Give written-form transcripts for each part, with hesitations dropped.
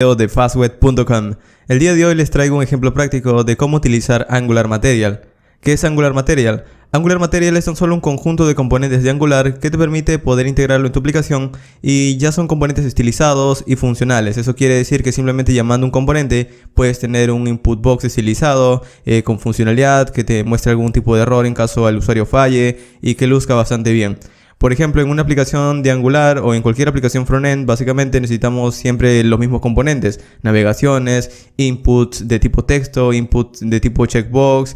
De fastweb.com. El día de hoy les traigo un ejemplo práctico de cómo utilizar Angular Material. ¿Qué es Angular Material? Angular Material es tan solo un conjunto de componentes de Angular que te permite poder integrarlo en tu aplicación y ya son componentes estilizados y funcionales. Eso quiere decir que simplemente llamando un componente puedes tener un input box estilizado con funcionalidad que te muestre algún tipo de error en caso el usuario falle y que luzca bastante bien. Por ejemplo, en una aplicación de Angular o en cualquier aplicación frontend, básicamente necesitamos siempre los mismos componentes. Navegaciones, inputs de tipo texto, inputs de tipo checkbox,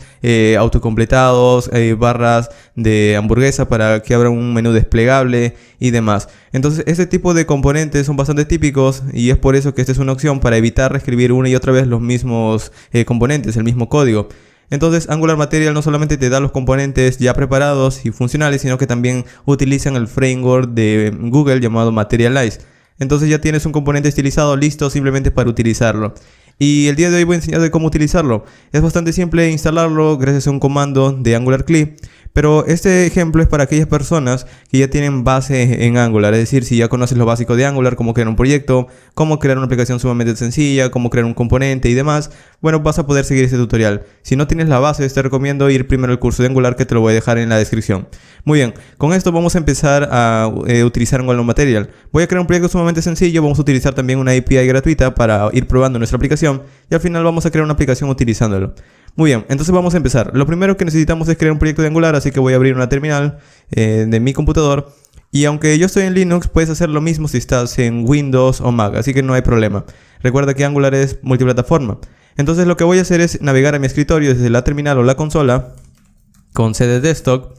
autocompletados, barras de hamburguesa para que abra un menú desplegable y demás. Entonces, este tipo de componentes son bastante típicos y es por eso que esta es una opción para evitar reescribir una y otra vez los mismos componentes, el mismo código. Entonces Angular Material no solamente te da los componentes ya preparados y funcionales, sino que también utilizan el framework de Google llamado Materialize. Entonces ya tienes un componente estilizado listo simplemente para utilizarlo. Y el día de hoy voy a enseñarte cómo utilizarlo. Es bastante simple instalarlo gracias a un comando de Angular CLI. Pero este ejemplo es para aquellas personas que ya tienen base en Angular. Es decir, si ya conoces lo básico de Angular, cómo crear un proyecto, cómo crear una aplicación sumamente sencilla, cómo crear un componente y demás, bueno, vas a poder seguir este tutorial. Si no tienes la base, te recomiendo ir primero al curso de Angular que te lo voy a dejar en la descripción. Muy bien, con esto vamos a empezar a utilizar Angular Material. Voy a crear un proyecto sumamente sencillo, vamos a utilizar también una API gratuita para ir probando nuestra aplicación y al final vamos a crear una aplicación utilizándolo. Muy bien, entonces vamos a empezar. Lo primero que necesitamos es crear un proyecto de Angular, así que voy a abrir una terminal de mi computador. Y aunque yo estoy en Linux, puedes hacer lo mismo si estás en Windows o Mac, así que no hay problema. Recuerda que Angular es multiplataforma. Entonces lo que voy a hacer es navegar a mi escritorio desde la terminal o la consola con CD Desktop.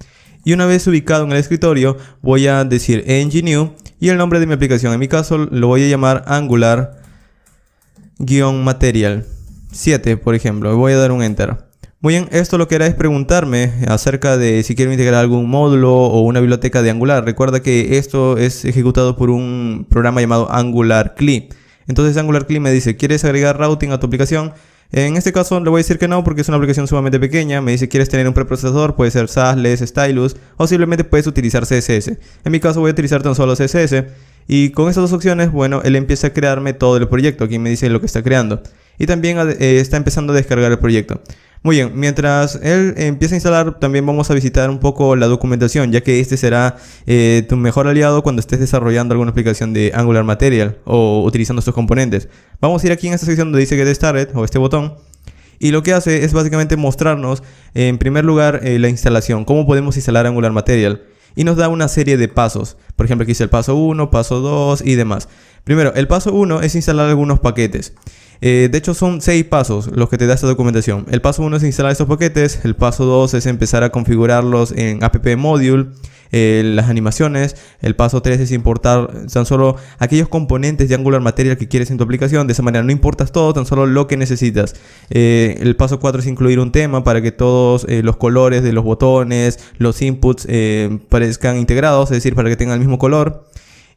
Y una vez ubicado en el escritorio, voy a decir ng-new y el nombre de mi aplicación. En mi caso lo voy a llamar Angular-Material 7, por ejemplo. Voy a dar un enter. Muy bien, esto lo que hará es preguntarme acerca de si quiero integrar algún módulo o una biblioteca de Angular. Recuerda que esto es ejecutado por un programa llamado Angular CLI. Entonces Angular CLI me dice, ¿quieres agregar routing a tu aplicación? En este caso le voy a decir que no porque es una aplicación sumamente pequeña. Me dice, ¿quieres tener un preprocesador? Puede ser SAS, LESS, Stylus o simplemente puedes utilizar CSS. En mi caso voy a utilizar tan solo CSS. Y con estas dos opciones, bueno, él empieza a crearme todo el proyecto. Aquí me dice lo que está creando. Y también está empezando a descargar el proyecto. Muy bien, mientras él empieza a instalar, también vamos a visitar un poco la documentación, ya que este será tu mejor aliado cuando estés desarrollando alguna aplicación de Angular Material o utilizando estos componentes. Vamos a ir aquí en esta sección donde dice Get Started o este botón. Y lo que hace es básicamente mostrarnos, en primer lugar, la instalación, cómo podemos instalar Angular Material. Y nos da una serie de pasos. Por ejemplo, aquí dice el paso 1, paso 2 y demás. Primero, el paso 1 es instalar algunos paquetes. De hecho son 6 pasos los que te da esta documentación. El paso 1 es instalar estos paquetes. El paso 2 es empezar a configurarlos en app module, las animaciones. El paso 3 es importar tan solo aquellos componentes de Angular Material que quieres en tu aplicación. De esa manera no importas todo, tan solo lo que necesitas. El paso 4 es incluir un tema para que todos los colores de los botones, los inputs parezcan integrados, es decir, para que tengan el mismo color.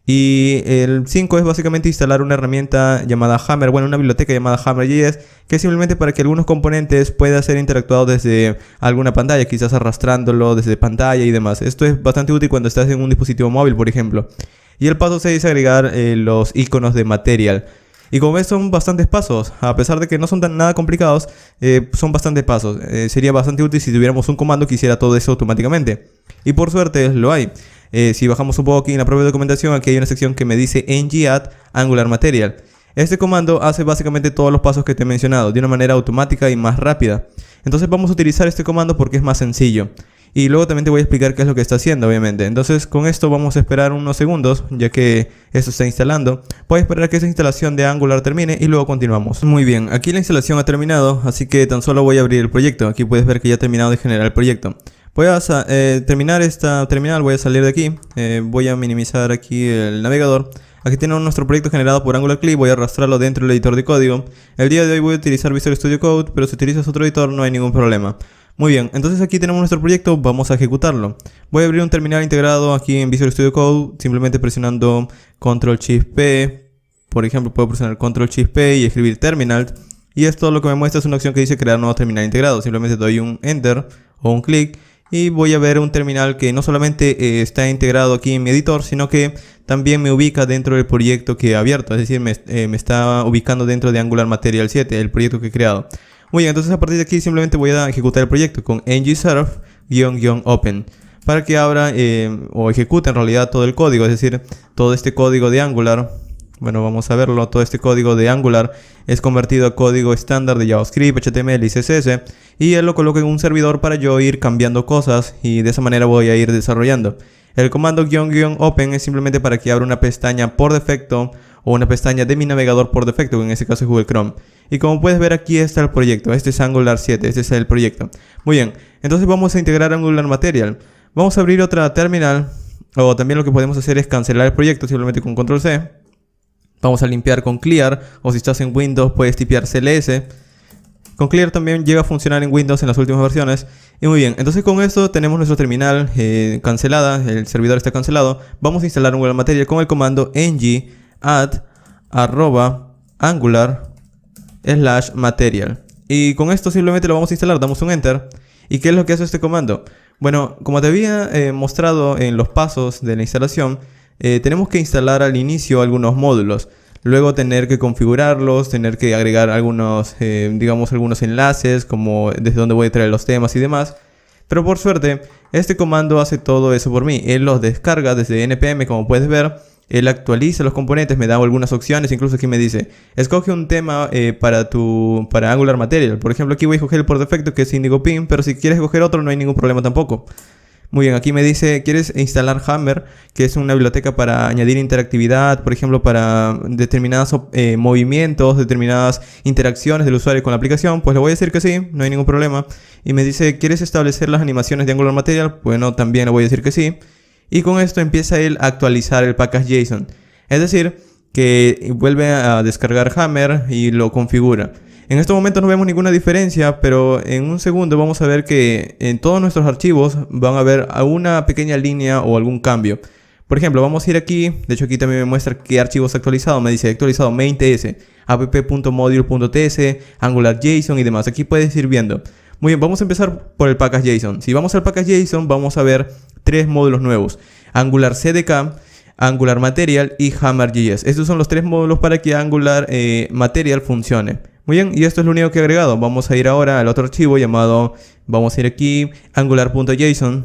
Y el 5 es básicamente instalar una herramienta llamada Hammer, bueno, una biblioteca llamada Hammer.js, que es simplemente para que algunos componentes puedan ser interactuados desde alguna pantalla, quizás arrastrándolo desde pantalla y demás. Esto es bastante útil cuando estás en un dispositivo móvil, por ejemplo. Y el paso 6 es agregar los iconos de Material. Y como ves son bastantes pasos, a pesar de que no son nada complicados, son bastantes pasos. Sería bastante útil si tuviéramos un comando que hiciera todo eso automáticamente. Y por suerte lo hay. Si bajamos un poco aquí en la propia documentación, aquí hay una sección que me dice ng-add Angular Material. Este comando hace básicamente todos los pasos que te he mencionado de una manera automática y más rápida. Entonces vamos a utilizar este comando porque es más sencillo. Y luego también te voy a explicar qué es lo que está haciendo, obviamente. Entonces con esto vamos a esperar unos segundos, ya que esto está instalando. Voy a esperar que esa instalación de Angular termine y luego continuamos. Muy bien, aquí la instalación ha terminado, así que tan solo voy a abrir el proyecto. Aquí puedes ver que ya ha terminado de generar el proyecto. Voy a terminar esta terminal, voy a salir de aquí, voy a minimizar aquí el navegador. Aquí tenemos nuestro proyecto generado por Angular CLI, voy a arrastrarlo dentro del editor de código. El día de hoy voy a utilizar Visual Studio Code, pero si utilizas otro editor no hay ningún problema. Muy bien, entonces aquí tenemos nuestro proyecto, vamos a ejecutarlo. Voy a abrir un terminal integrado aquí en Visual Studio Code, simplemente presionando Ctrl-Shift-P. Por ejemplo, puedo presionar Ctrl-Shift-P y escribir terminal. Y esto lo que me muestra es una opción que dice crear nuevo terminal integrado. Simplemente doy un enter o un clic y voy a ver un terminal que no solamente está integrado aquí en mi editor, sino que también me ubica dentro del proyecto que he abierto, es decir, me está ubicando dentro de Angular Material 7, el proyecto que he creado. Muy bien, entonces a partir de aquí simplemente voy a ejecutar el proyecto con ngserve-open para que abra o ejecute en realidad todo el código, es decir, todo este código de Angular. Bueno, vamos a verlo. Todo este código de Angular es convertido a código estándar de JavaScript, HTML y CSS, y él lo coloca en un servidor para yo ir cambiando cosas, y de esa manera voy a ir desarrollando. El comando --open es simplemente para que abra una pestaña por defecto o una pestaña de mi navegador por defecto, que en este caso es Google Chrome. Y como puedes ver, aquí está el proyecto. Este es Angular 7, este es el proyecto. Muy bien, entonces vamos a integrar Angular Material. Vamos a abrir otra terminal, o también lo que podemos hacer es cancelar el proyecto simplemente con Control C. Vamos a limpiar con Clear, o si estás en Windows puedes tipear CLS. Con Clear también llega a funcionar en Windows en las últimas versiones. Y muy bien, entonces con esto tenemos nuestra terminal cancelada, el servidor está cancelado. Vamos a instalar Angular Material con el comando ng add @angular/material. Y con esto simplemente lo vamos a instalar, damos un enter. ¿Y qué es lo que hace este comando? Bueno, como te había mostrado en los pasos de la instalación, tenemos que instalar al inicio algunos módulos, luego tener que configurarlos, tener que agregar algunos, digamos, algunos enlaces, como desde donde voy a traer los temas y demás. Pero por suerte, este comando hace todo eso por mí. Él los descarga desde npm, como puedes ver. Él actualiza los componentes, me da algunas opciones, incluso aquí me dice, escoge un tema para Angular Material. Por ejemplo, aquí voy a escoger el por defecto, que es Indigo Pin, pero si quieres escoger otro no hay ningún problema tampoco. Muy bien, aquí me dice, ¿quieres instalar Hammer? Que es una biblioteca para añadir interactividad, por ejemplo, para determinados movimientos, determinadas interacciones del usuario con la aplicación. Pues le voy a decir que sí, no hay ningún problema. Y me dice, ¿quieres establecer las animaciones de Angular Material? Bueno, también le voy a decir que sí. Y con esto empieza él a actualizar el package JSON. Es decir, que vuelve a descargar Hammer y lo configura. En este momento no vemos ninguna diferencia, pero en un segundo vamos a ver que en todos nuestros archivos van a haber alguna pequeña línea o algún cambio. Por ejemplo, vamos a ir aquí, de hecho aquí también me muestra qué archivos ha actualizado. Me dice actualizado main.ts, app.module.ts, AngularJSON y demás. Aquí puedes ir viendo. Muy bien, vamos a empezar por el package JSON. Si vamos al package JSON, vamos a ver tres módulos nuevos: Angular CDK, Angular Material y Hammer.js. Estos son los tres módulos para que Angular Material funcione. Muy bien, y esto es lo único que he agregado. Vamos a ir ahora al otro archivo llamado, vamos a ir aquí, angular.json.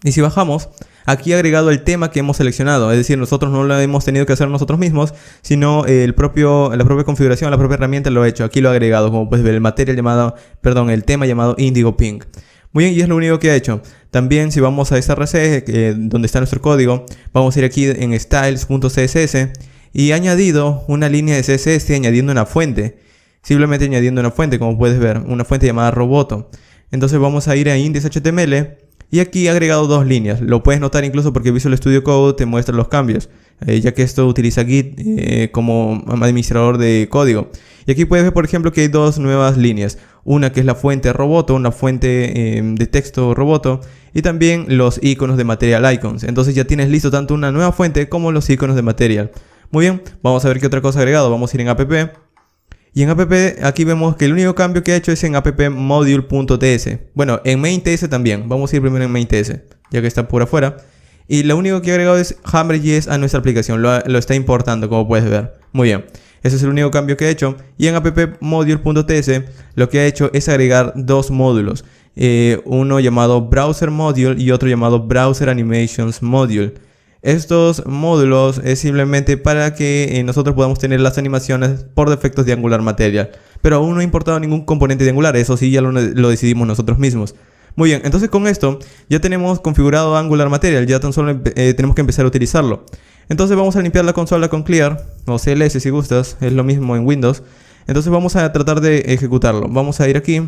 Y si bajamos, aquí he agregado el tema que hemos seleccionado. Es decir, nosotros no lo hemos tenido que hacer nosotros mismos, sino la propia configuración, la propia herramienta lo ha hecho. Aquí lo he agregado, como puedes ver, el tema llamado Indigo Pink. Muy bien, y es lo único que he hecho. También si vamos a src, donde está nuestro código, vamos a ir aquí en styles.css y he añadido una línea de CSS añadiendo una fuente. Simplemente añadiendo una fuente, como puedes ver, una fuente llamada Roboto. Entonces vamos a ir a index.html y aquí he agregado dos líneas. Lo puedes notar incluso porque Visual Studio Code te muestra los cambios, ya que esto utiliza Git como administrador de código. Y aquí puedes ver, por ejemplo, que hay dos nuevas líneas. Una que es la fuente Roboto, una fuente de texto Roboto, y también los iconos de Material Icons. Entonces ya tienes listo tanto una nueva fuente como los iconos de Material. Muy bien, vamos a ver qué otra cosa he agregado. Vamos a ir en app. Y en app aquí vemos que el único cambio que he hecho es en app.module.ts. Bueno, en main.ts también. Vamos a ir primero en main.ts, ya que está por afuera. Y lo único que he agregado es Hammer.js a nuestra aplicación. Lo está importando, como puedes ver. Muy bien. Ese es el único cambio que he hecho. Y en app.module.ts lo que he hecho es agregar dos módulos. Uno llamado Browser Module y otro llamado Browser Animations Module. Estos módulos es simplemente para que nosotros podamos tener las animaciones por defectos de Angular Material. Pero aún no he importado ningún componente de Angular, eso sí ya lo decidimos nosotros mismos. Muy bien, entonces con esto ya tenemos configurado Angular Material, ya tan solo tenemos que empezar a utilizarlo. Entonces vamos a limpiar la consola con Clear, o CLS si gustas, es lo mismo en Windows. Entonces vamos a tratar de ejecutarlo. Vamos a ir aquí.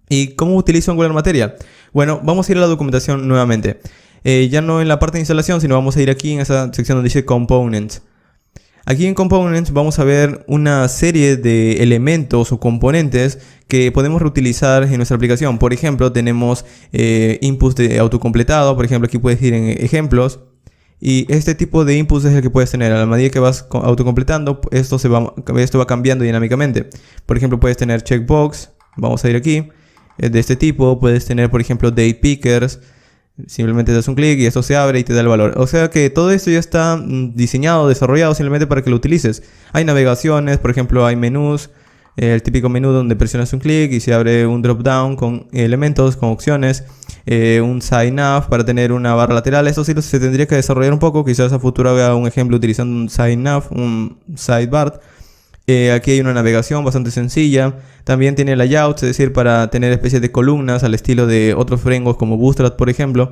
¿Y cómo utilizo Angular Material? Bueno, vamos a ir a la documentación nuevamente. Ya no en la parte de instalación, sino vamos a ir aquí en esa sección donde dice Components. Aquí en Components vamos a ver una serie de elementos o componentes que podemos reutilizar en nuestra aplicación. Por ejemplo, tenemos inputs de autocompletado. Por ejemplo, aquí puedes ir en ejemplos. Y este tipo de inputs es el que puedes tener. A la medida que vas autocompletando, esto va cambiando dinámicamente. Por ejemplo, puedes tener checkbox. Vamos a ir aquí. de este tipo. Puedes tener, por ejemplo, date pickers. Simplemente das un clic y esto se abre y te da el valor. O sea que todo esto ya está diseñado, desarrollado simplemente para que lo utilices. Hay navegaciones, por ejemplo, hay menús. El típico menú donde presionas un clic y se abre un drop down con elementos, con opciones. Un side nav para tener una barra lateral. Esto sí se tendría que desarrollar un poco. Quizás a futuro haga un ejemplo utilizando un side nav, un sidebar. Aquí hay una navegación bastante sencilla. También tiene layouts, es decir, para tener especies de columnas al estilo de otros frameworks como Bootstrap, por ejemplo,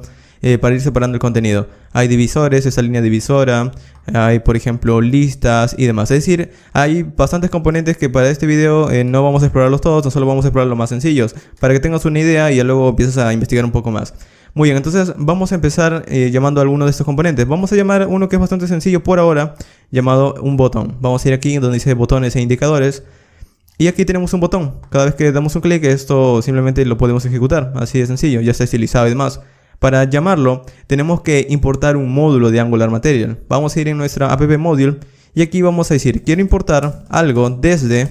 para ir separando el contenido. Hay divisores, esa línea divisora. Hay, por ejemplo, listas y demás. Es decir, hay bastantes componentes que para este video no vamos a explorarlos todos, no solo vamos a explorar los más sencillos, para que tengas una idea y ya luego empiezas a investigar un poco más. Muy bien, entonces vamos a empezar llamando a alguno de estos componentes. Vamos a llamar uno que es bastante sencillo por ahora, llamado un botón. Vamos a ir aquí donde dice botones e indicadores. Y aquí tenemos un botón. Cada vez que damos un clic, esto simplemente lo podemos ejecutar. Así de sencillo, ya está estilizado y demás. Para llamarlo, tenemos que importar un módulo de Angular Material. Vamos a ir en nuestra app module y aquí vamos a decir, quiero importar algo desde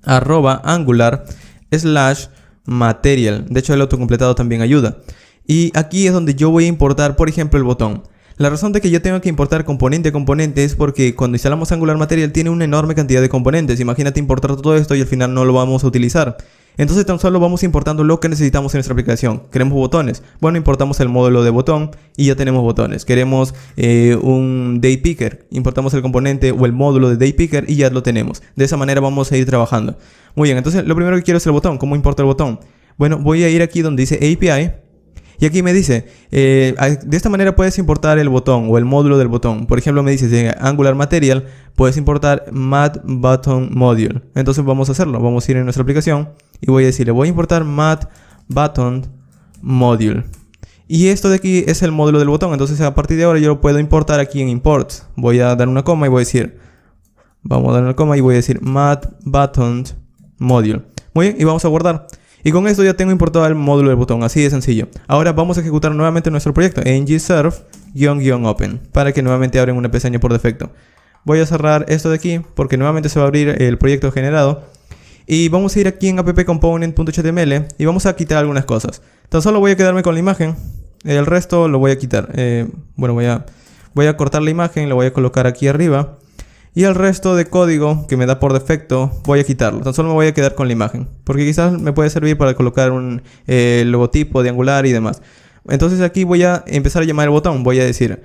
@angular/material. De hecho, el autocompletado también ayuda. Y aquí es donde yo voy a importar, por ejemplo, el botón. La razón de que yo tengo que importar componente a componente es porque cuando instalamos Angular Material tiene una enorme cantidad de componentes. Imagínate importar todo esto y al final no lo vamos a utilizar. Entonces tan solo vamos importando lo que necesitamos en nuestra aplicación. Queremos botones. Bueno, importamos el módulo de botón y ya tenemos botones. Queremos un date picker. Importamos el componente o el módulo de date picker y ya lo tenemos. De esa manera vamos a ir trabajando. Muy bien, entonces lo primero que quiero es el botón. ¿Cómo importo el botón? Bueno, voy a ir aquí donde dice API. Y aquí me dice, de esta manera puedes importar el botón o el módulo del botón. Por ejemplo, me dice de Angular Material, puedes importar Mat Button Module. Entonces vamos a hacerlo. Vamos a ir en nuestra aplicación y voy a decirle, voy a importar Mat Button Module. Y esto de aquí es el módulo del botón. Entonces a partir de ahora yo lo puedo importar aquí en Imports. Voy a dar una coma y voy a decir, vamos a dar una coma y voy a decir Mat Button Module. Muy bien, y vamos a guardar. Y con esto ya tengo importado el módulo del botón, así de sencillo. Ahora vamos a ejecutar nuevamente nuestro proyecto en ngserve-open para que nuevamente abra una pestaña por defecto. Voy a cerrar esto de aquí porque nuevamente se va a abrir el proyecto generado. Y vamos a ir aquí en appcomponent.html y vamos a quitar algunas cosas. Tan solo voy a quedarme con la imagen, el resto lo voy a quitar. Bueno, voy a cortar la imagen, la voy a colocar aquí arriba. Y el resto de código que me da por defecto voy a quitarlo. Tan solo me voy a quedar con la imagen. Porque quizás me puede servir para colocar un logotipo de Angular y demás. Entonces aquí voy a empezar a llamar el botón. Voy a decir,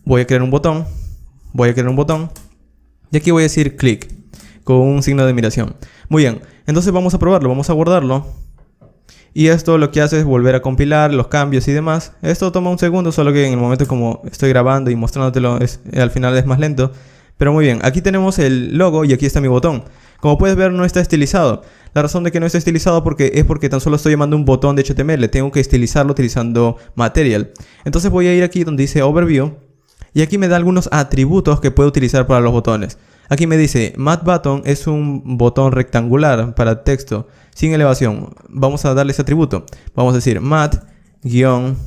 voy a crear un botón. Voy a crear un botón. Y aquí voy a decir clic. Con un signo de admiración. Muy bien. Entonces vamos a probarlo. Vamos a guardarlo. Y esto lo que hace es volver a compilar los cambios y demás. Esto toma un segundo. Solo que en el momento como estoy grabando y mostrándotelo al final es más lento. Pero muy bien, aquí tenemos el logo y aquí está mi botón. Como puedes ver, no está estilizado. La razón de que no está estilizado es porque tan solo estoy llamando un botón de HTML. Tengo que estilizarlo utilizando Material. Entonces voy a ir aquí donde dice Overview. Y aquí me da algunos atributos que puedo utilizar para los botones. Aquí me dice Mat Button es un botón rectangular para texto sin elevación. Vamos a darle ese atributo. Vamos a decir mat-button.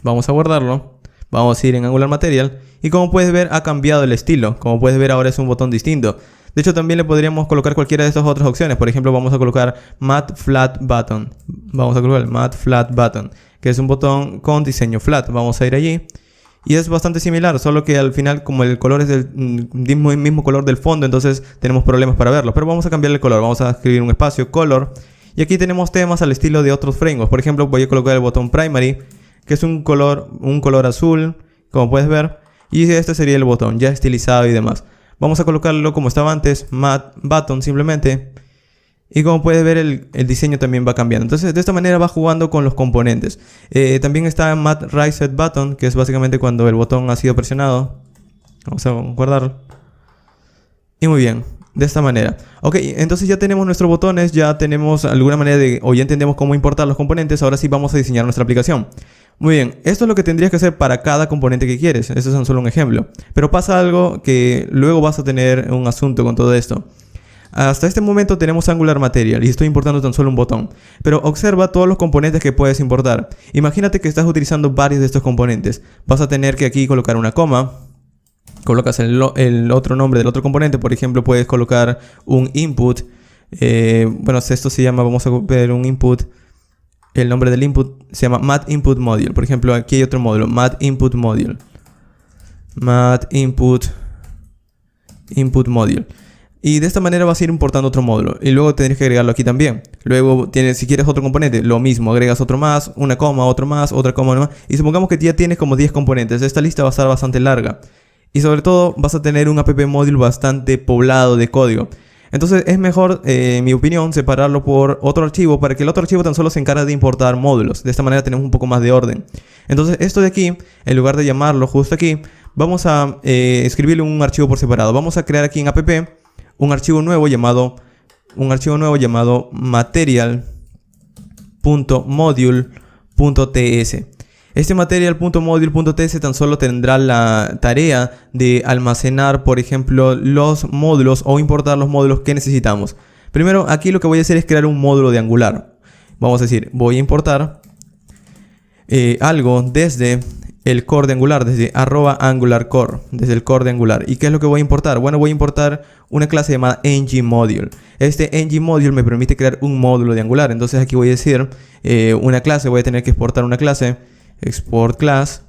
Vamos a guardarlo. Vamos a ir en Angular Material. Y como puedes ver ha cambiado el estilo. Como puedes ver ahora es un botón distinto. De hecho también le podríamos colocar cualquiera de estas otras opciones. Por ejemplo vamos a colocar Mat Flat Button. Vamos a colocar Mat Flat Button, que es un botón con diseño flat. Vamos a ir allí. Y es bastante similar, solo que al final como el color es del mismo color del fondo, entonces tenemos problemas para verlo. Pero vamos a cambiar el color. Vamos a escribir un espacio color. Y aquí tenemos temas al estilo de otros frameworks. Por ejemplo voy a colocar el botón primary, que es un color azul, como puedes ver. Y este sería el botón, ya estilizado y demás. Vamos a colocarlo como estaba antes, Mat Button simplemente. Y como puedes ver el diseño también va cambiando. Entonces de esta manera va jugando con los componentes. También está Mat Reset Button, que es básicamente cuando el botón ha sido presionado. Vamos a guardarlo. Y muy bien, de esta manera. Ok, entonces ya tenemos nuestros botones, ya tenemos alguna manera o ya entendemos cómo importar los componentes. Ahora sí vamos a diseñar nuestra aplicación. Muy bien, esto es lo que tendrías que hacer para cada componente que quieres. Este es tan solo un ejemplo. Pero pasa algo que luego vas a tener un asunto con todo esto. Hasta este momento tenemos Angular Material y estoy importando tan solo un botón. Pero observa todos los componentes que puedes importar. Imagínate que estás utilizando varios de estos componentes. Vas a tener que aquí colocar una coma. Colocas el otro nombre del otro componente. Por ejemplo, puedes colocar un input. Bueno, esto se llama, vamos a ver un input. El nombre del input se llama Math Input Module. Por ejemplo, aquí hay otro módulo, Math Input Module. Math Input Module. Y de esta manera vas a ir importando otro módulo. Y luego tendrás que agregarlo aquí también. Luego, si quieres otro componente, lo mismo. Agregas otro más, una coma, otro más, otra coma más. Y supongamos que ya tienes como 10 componentes. Esta lista va a estar bastante larga. Y sobre todo, vas a tener un app module bastante poblado de código. Entonces, es mejor, en mi opinión, separarlo por otro archivo. Para que el otro archivo tan solo se encargue de importar módulos. De esta manera tenemos un poco más de orden. Entonces, esto de aquí, en lugar de llamarlo justo aquí, vamos a escribirle un archivo por separado. Vamos a crear aquí en app un archivo nuevo llamado material.module.ts. Este material.module.ts tan solo tendrá la tarea de almacenar, por ejemplo, los módulos o importar los módulos que necesitamos. Primero, aquí lo que voy a hacer es crear un módulo de Angular. Vamos a decir, voy a importar algo desde el core de Angular, desde @AngularCore, desde el core de Angular. ¿Y qué es lo que voy a importar? Bueno, voy a importar una clase llamada ngModule. Este ngModule me permite crear un módulo de Angular. Entonces aquí voy a decir una clase, voy a tener que exportar una clase, export class,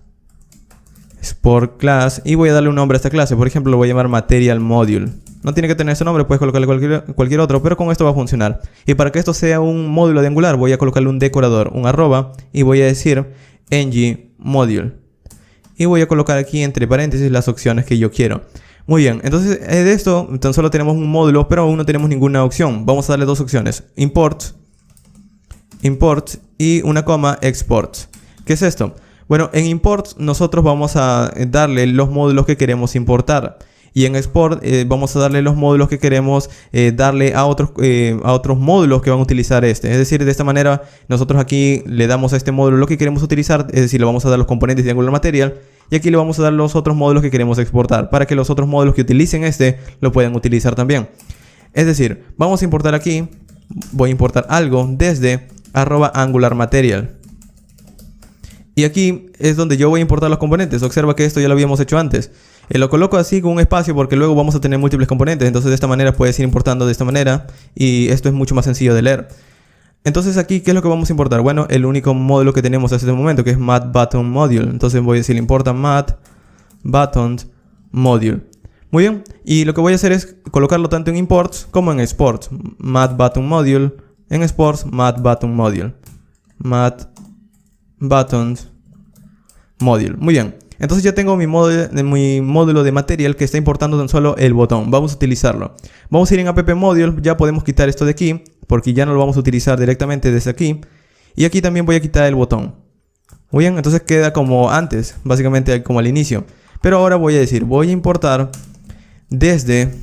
y voy a darle un nombre a esta clase. Por ejemplo, lo voy a llamar Material Module. No tiene que tener ese nombre, puedes colocarle cualquier otro, pero con esto va a funcionar. Y para que esto sea un módulo de Angular, voy a colocarle un decorador, un arroba, y voy a decir ngModule. Y voy a colocar aquí entre paréntesis las opciones que yo quiero. Muy bien, entonces de esto tan solo tenemos un módulo, pero aún no tenemos ninguna opción. Vamos a darle dos opciones, import y una coma export. ¿Qué es esto? Bueno, en import nosotros vamos a darle los módulos que queremos importar. Y en export vamos a darle los módulos que queremos darle a otros módulos que van a utilizar este. Es decir, de esta manera nosotros aquí le damos a este módulo lo que queremos utilizar. Es decir, le vamos a dar los componentes de Angular Material. Y aquí le vamos a dar los otros módulos que queremos exportar. Para que los otros módulos que utilicen este lo puedan utilizar también. Es decir, vamos a importar aquí. Voy a importar algo desde @AngularMaterial. Y aquí es donde yo voy a importar los componentes. Observa que esto ya lo habíamos hecho antes. Lo coloco así con un espacio porque luego vamos a tener múltiples componentes. Entonces de esta manera puedes ir importando de esta manera. Y esto es mucho más sencillo de leer. Entonces aquí, ¿qué es lo que vamos a importar? Bueno, el único módulo que tenemos hasta este momento, que es MathButtonModule. Entonces voy a decir importa MathButtonModule. Muy bien. Y lo que voy a hacer es colocarlo tanto en imports como en exports. MathButtonModule. En exports, MathButtonModule. MathButtonModule. Muy bien. Entonces ya tengo mi módulo de material que está importando tan solo el botón. Vamos a utilizarlo. Vamos a ir en app module. Ya podemos quitar esto de aquí, porque ya no lo vamos a utilizar directamente desde aquí. Y aquí también voy a quitar el botón. Muy bien, entonces queda como antes, básicamente como al inicio. Pero ahora voy a decir, voy a importar desde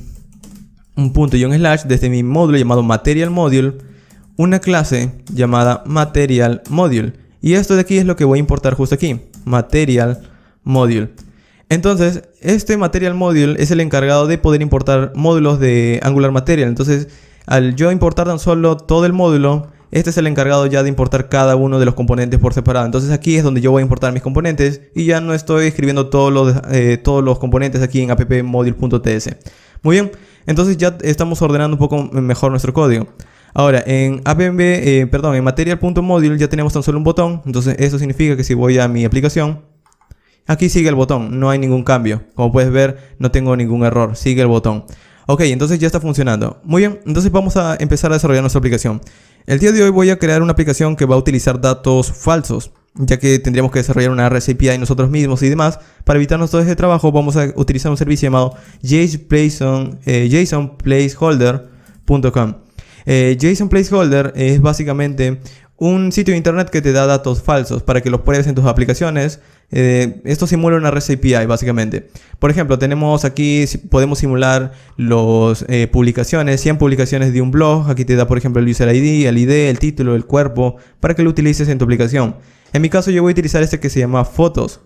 un punto y un slash, desde mi módulo llamado Material Module, una clase llamada Material Module. Y esto de aquí es lo que voy a importar justo aquí, Material Module. Entonces, este Material Module es el encargado de poder importar módulos de Angular Material. Entonces, al yo importar tan solo todo el módulo, este es el encargado ya de importar cada uno de los componentes por separado. Entonces aquí es donde yo voy a importar mis componentes y ya no estoy escribiendo todos los componentes aquí en appmodule.ts. Muy bien, entonces ya estamos ordenando un poco mejor nuestro código. Ahora, en material.module ya tenemos tan solo un botón. Entonces eso significa que si voy a mi aplicación, aquí sigue el botón, no hay ningún cambio. Como puedes ver, no tengo ningún error, sigue el botón. Ok, entonces ya está funcionando. Muy bien, entonces vamos a empezar a desarrollar nuestra aplicación. El día de hoy voy a crear una aplicación que va a utilizar datos falsos, ya que tendríamos que desarrollar una REST API nosotros mismos y demás. Para evitarnos todo ese trabajo, vamos a utilizar un servicio llamado JSONPlaceholder.com. JSON Placeholder es básicamente un sitio de internet que te da datos falsos para que los pruebes en tus aplicaciones. Esto simula una REST API básicamente. Por ejemplo, tenemos aquí, podemos simular las publicaciones, 100 publicaciones de un blog. Aquí te da por ejemplo el user ID, el ID, el título, el cuerpo, para que lo utilices en tu aplicación. En mi caso yo voy a utilizar este que se llama Fotos.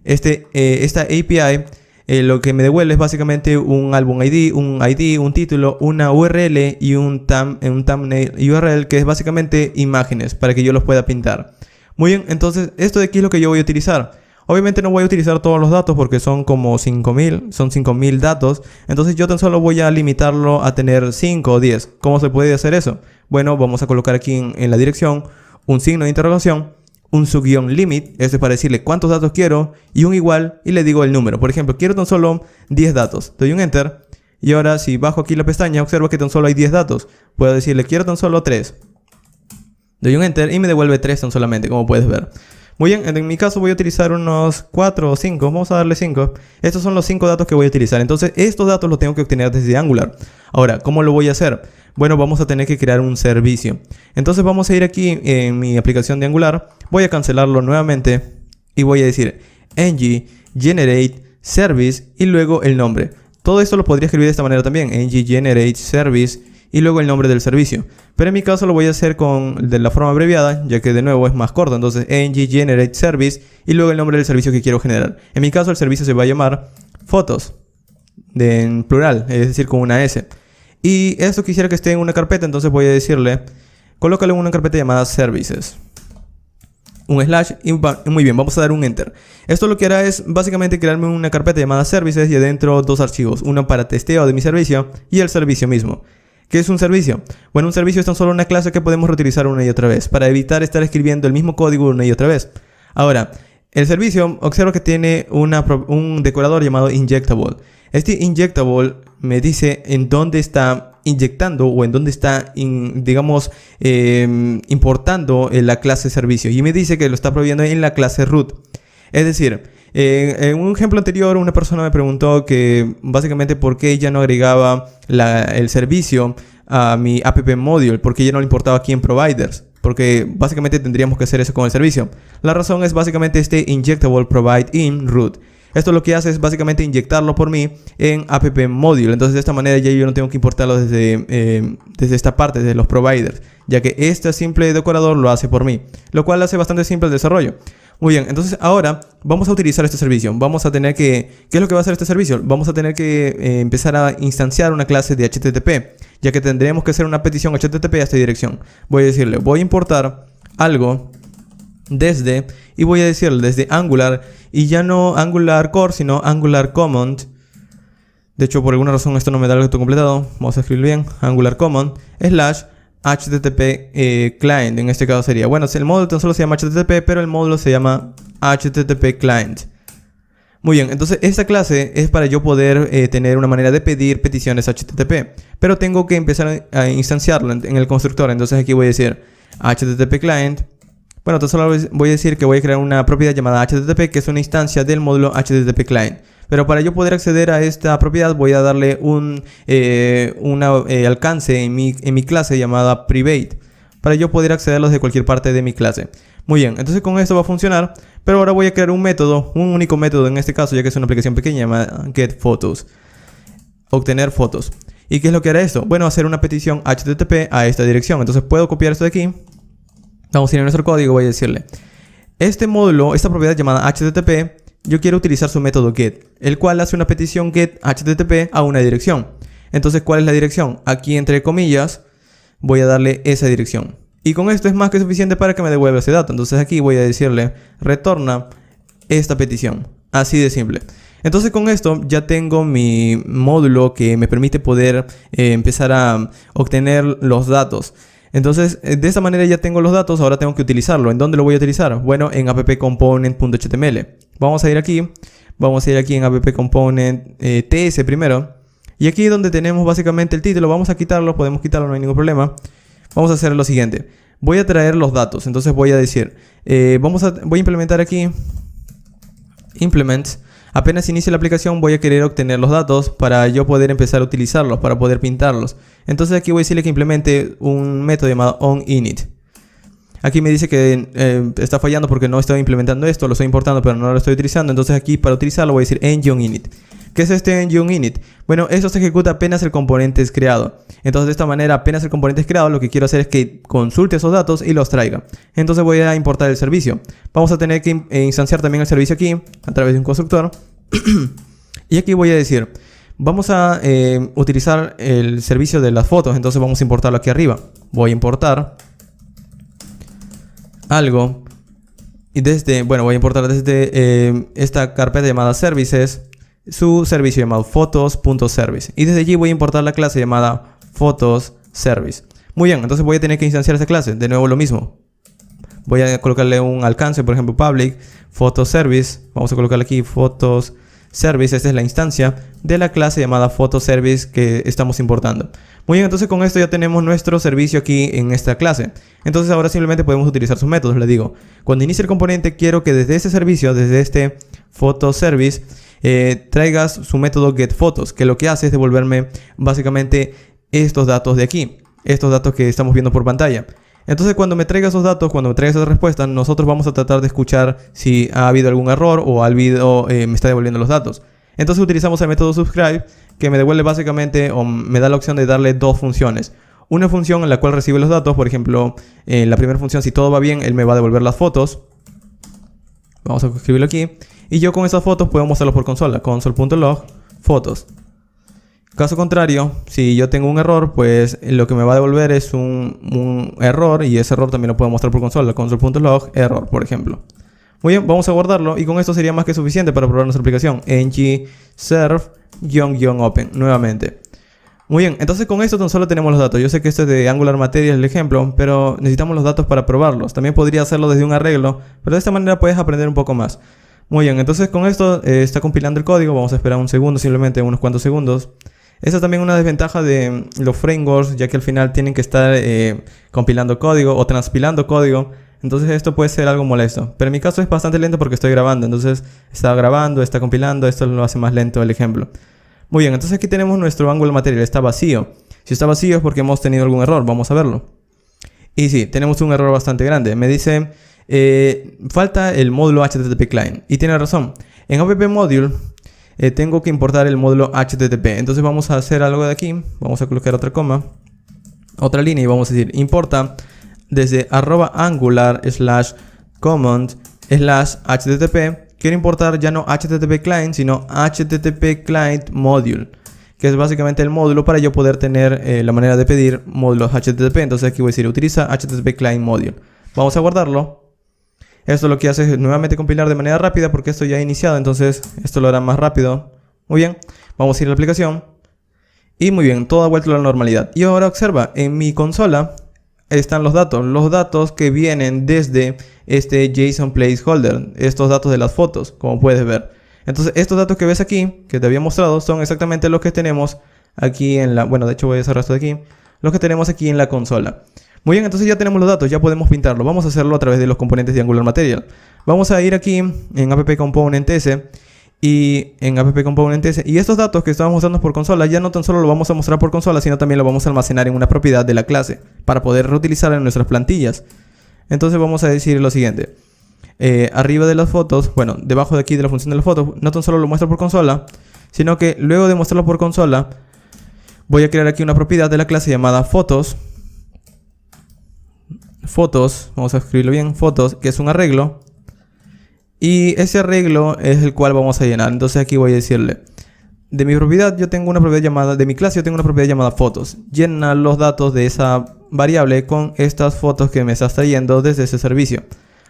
Esta API lo que me devuelve es básicamente un álbum ID, un título, una URL y un thumbnail URL, que es básicamente imágenes para que yo los pueda pintar. Muy bien, entonces esto de aquí es lo que yo voy a utilizar. Obviamente no voy a utilizar todos los datos porque son como 5000, son 5000 datos. Entonces yo tan solo voy a limitarlo a tener 5 o 10. ¿Cómo se puede hacer eso? Bueno, vamos a colocar aquí en la dirección un signo de interrogación, un subguión limit, eso es para decirle cuántos datos quiero, y un igual y le digo el número. Por ejemplo, quiero tan solo 10 datos. Doy un enter y ahora si bajo aquí la pestaña observo que tan solo hay 10 datos. Puedo decirle quiero tan solo 3. Doy un enter y me devuelve 3 tan solamente, como puedes ver. Muy bien, en mi caso voy a utilizar unos 4 o 5, vamos a darle 5. Estos son los 5 datos que voy a utilizar. Entonces estos datos los tengo que obtener desde Angular. Ahora, ¿cómo lo voy a hacer? Bueno, vamos a tener que crear un servicio. Entonces vamos a ir aquí en mi aplicación de Angular. Voy a cancelarlo nuevamente y voy a decir ng generate service y luego el nombre. Todo esto lo podría escribir de esta manera también, ng generate service y luego el nombre del servicio. Pero en mi caso lo voy a hacer de la forma abreviada, ya que de nuevo es más corto. Entonces ng generate service y luego el nombre del servicio que quiero generar. En mi caso el servicio se va a llamar fotos, en plural, es decir, con una S. Y esto quisiera que esté en una carpeta, entonces voy a decirle, colócalo en una carpeta llamada services. Un slash y muy bien, vamos a dar un enter. Esto lo que hará es básicamente crearme una carpeta llamada services y adentro dos archivos. Uno para testeo de mi servicio y el servicio mismo. ¿Qué es un servicio? Bueno, un servicio es tan solo una clase que podemos reutilizar una y otra vez para evitar estar escribiendo el mismo código una y otra vez. Ahora, el servicio, observo que tiene un decorador llamado injectable. Este injectable me dice en dónde está inyectando o en dónde está, importando la clase servicio. Y me dice que lo está proveyendo en la clase root. Es decir, en un ejemplo anterior una persona me preguntó que básicamente por qué ella no agregaba el servicio a mi app module, porque ella no le importaba aquí en providers. Porque básicamente tendríamos que hacer eso con el servicio. La razón es básicamente este injectable provide in root. Esto lo que hace es básicamente inyectarlo por mí en app module. Entonces de esta manera ya yo no tengo que importarlo desde esta parte, desde los providers, ya que este simple decorador lo hace por mí, lo cual hace bastante simple el desarrollo. Muy bien, entonces ahora vamos a utilizar este servicio. Vamos a tener que... ¿Qué es lo que va a hacer este servicio? Vamos a tener que empezar a instanciar una clase de HTTP, ya que tendremos que hacer una petición HTTP a esta dirección. Voy a decirle, voy a importar algo desde, y voy a decirle desde Angular, y ya no Angular Core, sino Angular Command. De hecho, por alguna razón esto no me da el auto completado. Vamos a escribirlo bien, Angular Command / HTTP Client. En este caso sería, bueno, el módulo tan solo se llama HTTP, pero el módulo se llama HTTP Client. Muy bien, entonces esta clase es para yo poder tener una manera de pedir peticiones HTTP, pero tengo que empezar a instanciarlo en el constructor. Entonces aquí voy a decir HTTP Client. Bueno, tan solo voy a decir que voy a crear una propiedad llamada HTTP, que es una instancia del módulo HTTP Client. Pero para yo poder acceder a esta propiedad voy a darle un alcance en mi clase llamada private, para yo poder accederlos de cualquier parte de mi clase. Muy bien, entonces con esto va a funcionar, pero ahora voy a crear un método, un único método en este caso, ya que es una aplicación pequeña llamada getPhotos, obtener fotos. ¿Y qué es lo que hará esto? Bueno, hacer una petición HTTP a esta dirección. Entonces puedo copiar esto de aquí. Vamos a ir a nuestro código, voy a decirle, este módulo, esta propiedad llamada HTTP, yo quiero utilizar su método get, el cual hace una petición get HTTP a una dirección. Entonces, ¿cuál es la dirección? Aquí entre comillas voy a darle esa dirección. Y con esto es más que suficiente para que me devuelva ese dato. Entonces aquí voy a decirle, retorna esta petición. Así de simple. Entonces con esto ya tengo mi módulo que me permite poder empezar a obtener los datos. Entonces, de esta manera ya tengo los datos, ahora tengo que utilizarlo. ¿En dónde lo voy a utilizar? Bueno, en appcomponent.html. Vamos a ir aquí en appcomponent ts primero. Y aquí donde tenemos básicamente el título, vamos a quitarlo, podemos quitarlo, no hay ningún problema. Vamos a hacer lo siguiente. Voy a traer los datos, entonces voy a decir, voy a implementar aquí, implements. Apenas inicie la aplicación voy a querer obtener los datos para yo poder empezar a utilizarlos, para poder pintarlos. Entonces aquí voy a decirle que implemente un método llamado onInit. Aquí me dice que está fallando porque no estoy implementando esto, lo estoy importando pero no lo estoy utilizando. Entonces aquí para utilizarlo voy a decir ng-onInit. ¿Qué es este ng-onInit? Bueno, eso se ejecuta apenas el componente es creado. Entonces de esta manera apenas el componente es creado, lo que quiero hacer es que consulte esos datos y los traiga. Entonces voy a importar el servicio. Vamos a tener que instanciar también el servicio aquí a través de un constructor. Y aquí voy a decir, vamos a utilizar el servicio de las fotos. Entonces vamos a importarlo aquí arriba. Voy a importar algo Y voy a importar desde esta carpeta llamada services, su servicio llamado photos.service. Y desde allí voy a importar la clase llamada photos_service. Muy bien, entonces voy a tener que instanciar esta clase. De nuevo lo mismo. Voy a colocarle un alcance, por ejemplo, public, photos_service. Vamos a colocarle aquí photos_service. Esta es la instancia de la clase llamada photos_service que estamos importando. Muy bien, entonces con esto ya tenemos nuestro servicio aquí en esta clase. Entonces ahora simplemente podemos utilizar sus métodos. Le digo, cuando inicie el componente quiero que desde ese servicio, desde este photos_service, traigas su método getPhotos, que lo que hace es devolverme básicamente estos datos de aquí. Estos datos que estamos viendo por pantalla. Entonces cuando me traiga esos datos, cuando me traiga esas respuestas, nosotros vamos a tratar de escuchar si ha habido algún error o me está devolviendo los datos. Entonces utilizamos el método subscribe, que me devuelve básicamente o me da la opción de darle dos funciones. Una función en la cual recibe los datos, por ejemplo, en la primera función, si todo va bien, él me va a devolver las fotos. Vamos a escribirlo aquí. Y yo con esas fotos puedo mostrarlos por consola, console.log, fotos. Caso contrario, si yo tengo un error, pues lo que me va a devolver es un error, y ese error también lo puedo mostrar por consola, console.log, error, por ejemplo. Muy bien, vamos a guardarlo y con esto sería más que suficiente para probar nuestra aplicación. ng serve-open nuevamente. Muy bien, entonces con esto tan solo tenemos los datos. Yo sé que este es de Angular Material el ejemplo, pero necesitamos los datos para probarlos. También podría hacerlo desde un arreglo, pero de esta manera puedes aprender un poco más. Muy bien, entonces con esto está compilando el código. Vamos a esperar un segundo, simplemente unos cuantos segundos. Esa es también una desventaja de los frameworks, ya que al final tienen que estar compilando código o transpilando código. Entonces esto puede ser algo molesto. Pero en mi caso es bastante lento porque estoy grabando. Entonces está grabando, está compilando. Esto lo hace más lento el ejemplo. Muy bien, entonces aquí tenemos nuestro Angular Material. Está vacío. Si está vacío es porque hemos tenido algún error. Vamos a verlo. Y sí, tenemos un error bastante grande. Me dice, falta el módulo HTTP Client. Y tiene razón. En app module tengo que importar el módulo HTTP. Entonces vamos a hacer algo de aquí. Vamos a colocar otra coma, otra línea, y vamos a decir importa desde @angular/command/http. Quiero importar ya no HTTP client, sino HTTP client module, que es básicamente el módulo para yo poder tener la manera de pedir módulos HTTP. Entonces aquí voy a decir utiliza HTTP client module. Vamos a guardarlo. Esto lo que hace es nuevamente compilar de manera rápida porque esto ya ha iniciado, entonces esto lo hará más rápido. Muy bien, vamos a ir a la aplicación. Y muy bien, todo ha vuelto a la normalidad. Y ahora observa, en mi consola están los datos que vienen desde este JSON placeholder, estos datos de las fotos, como puedes ver. Entonces estos datos que ves aquí, que te había mostrado, son exactamente los que tenemos aquí en la... Bueno, de hecho voy a cerrar esto de aquí. Los que tenemos aquí en la consola. Muy bien, entonces ya tenemos los datos, ya podemos pintarlo. Vamos a hacerlo a través de los componentes de Angular Material. Vamos a ir aquí en app components y en app components, y estos datos que estamos mostrando por consola ya no tan solo lo vamos a mostrar por consola, sino también lo vamos a almacenar en una propiedad de la clase para poder reutilizar en nuestras plantillas. Entonces vamos a decir lo siguiente. Arriba de las fotos, bueno, debajo de aquí de la función de las fotos, no tan solo lo muestro por consola, sino que luego de mostrarlo por consola voy a crear aquí una propiedad de la clase llamada fotos, vamos a escribirlo bien, fotos, que es un arreglo, y ese arreglo es el cual vamos a llenar. Entonces aquí voy a decirle, de mi propiedad yo tengo una propiedad llamada, de mi clase yo tengo una propiedad llamada fotos, llena los datos de esa variable con estas fotos que me estás trayendo desde ese servicio.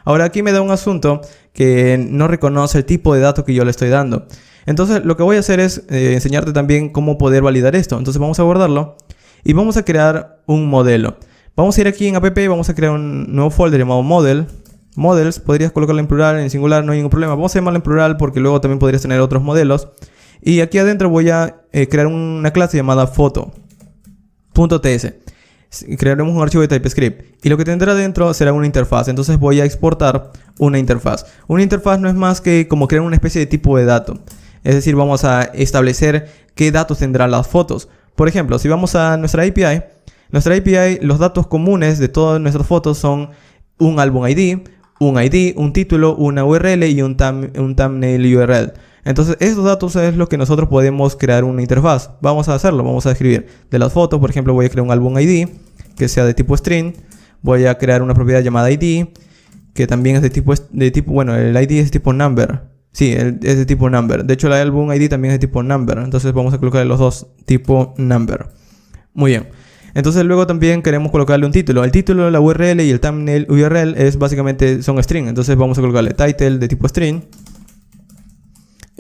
Ahora aquí me da un asunto que no reconoce el tipo de datos que yo le estoy dando. Entonces lo que voy a hacer es enseñarte también cómo poder validar esto. Entonces vamos a guardarlo y vamos a crear un modelo. Vamos a ir aquí en app y vamos a crear un nuevo folder llamado models. Podrías colocarlo en plural, en singular, no hay ningún problema. Vamos a llamarlo en plural porque luego también podrías tener otros modelos. Y aquí adentro voy a crear una clase llamada photo.ts. Crearemos un archivo de TypeScript y lo que tendrá dentro será una interfaz. Entonces voy a exportar una interfaz. Una interfaz no es más que como crear una especie de tipo de dato. Es decir, vamos a establecer qué datos tendrán las fotos. Por ejemplo, si vamos a nuestra API, los datos comunes de todas nuestras fotos son un álbum ID, un título, una URL y un thumbnail URL. Entonces estos datos es lo que nosotros podemos crear una interfaz. Vamos a hacerlo, vamos a escribir de las fotos. Por ejemplo, voy a crear un álbum ID que sea de tipo string. Voy a crear una propiedad llamada ID que también es de tipo bueno, el ID es de tipo number. Sí, es de tipo number. De hecho, el álbum ID también es de tipo number. Entonces vamos a colocar los dos tipo number. Muy bien. Entonces luego también queremos colocarle un título. El título, la URL y el thumbnail URL es básicamente son string. Entonces vamos a colocarle title de tipo string,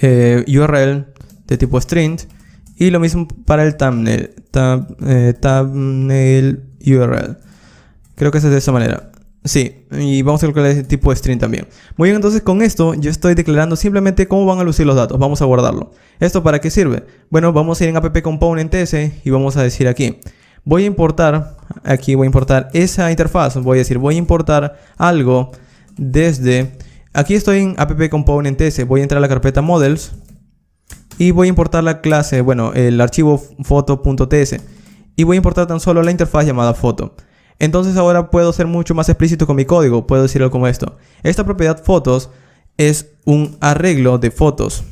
URL de tipo string, y lo mismo para el thumbnail, thumbnail URL. Creo que es de esta manera. Sí, y vamos a colocarle tipo string también. Muy bien, entonces con esto yo estoy declarando simplemente cómo van a lucir los datos. Vamos a guardarlo. ¿Esto para qué sirve? Bueno, vamos a ir en app component s y vamos a decir aquí. Voy a importar esa interfaz. Voy a decir, voy a importar algo desde... Aquí estoy en app component s. Voy a entrar a la carpeta models y voy a importar la clase, bueno, el archivo foto.ts. Y voy a importar tan solo la interfaz llamada foto. Entonces ahora puedo ser mucho más explícito con mi código. Puedo decirlo como esto. Esta propiedad fotos es un arreglo de fotos.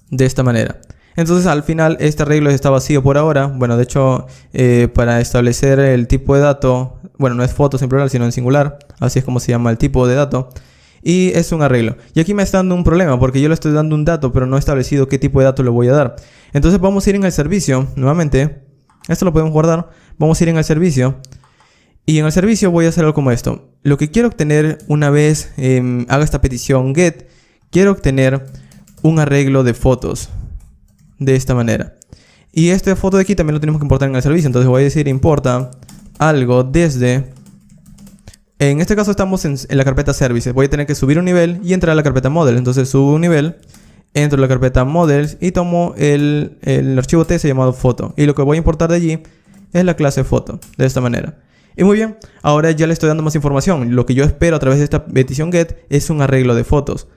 De esta manera. Entonces al final este arreglo está vacío por ahora. Bueno, de hecho para establecer el tipo de dato, bueno, no es fotos en plural sino en singular. Así es como se llama el tipo de dato. Y es un arreglo. Y aquí me está dando un problema porque yo le estoy dando un dato pero no he establecido qué tipo de dato le voy a dar. Entonces vamos a ir en el servicio nuevamente. Esto lo podemos guardar. Vamos a ir en el servicio. Y en el servicio voy a hacer algo como esto. Lo que quiero obtener una vez haga esta petición get, quiero obtener un arreglo de fotos. De esta manera. Y esta foto de aquí también lo tenemos que importar en el servicio. Entonces voy a decir importa algo desde... En este caso estamos en la carpeta services. Voy a tener que subir un nivel y entrar a la carpeta models. Entonces subo un nivel, entro a la carpeta models y tomo el archivo TS llamado foto. Y lo que voy a importar de allí es la clase foto. De esta manera. Y muy bien, ahora ya le estoy dando más información. Lo que yo espero a través de esta petición get es un arreglo de fotos.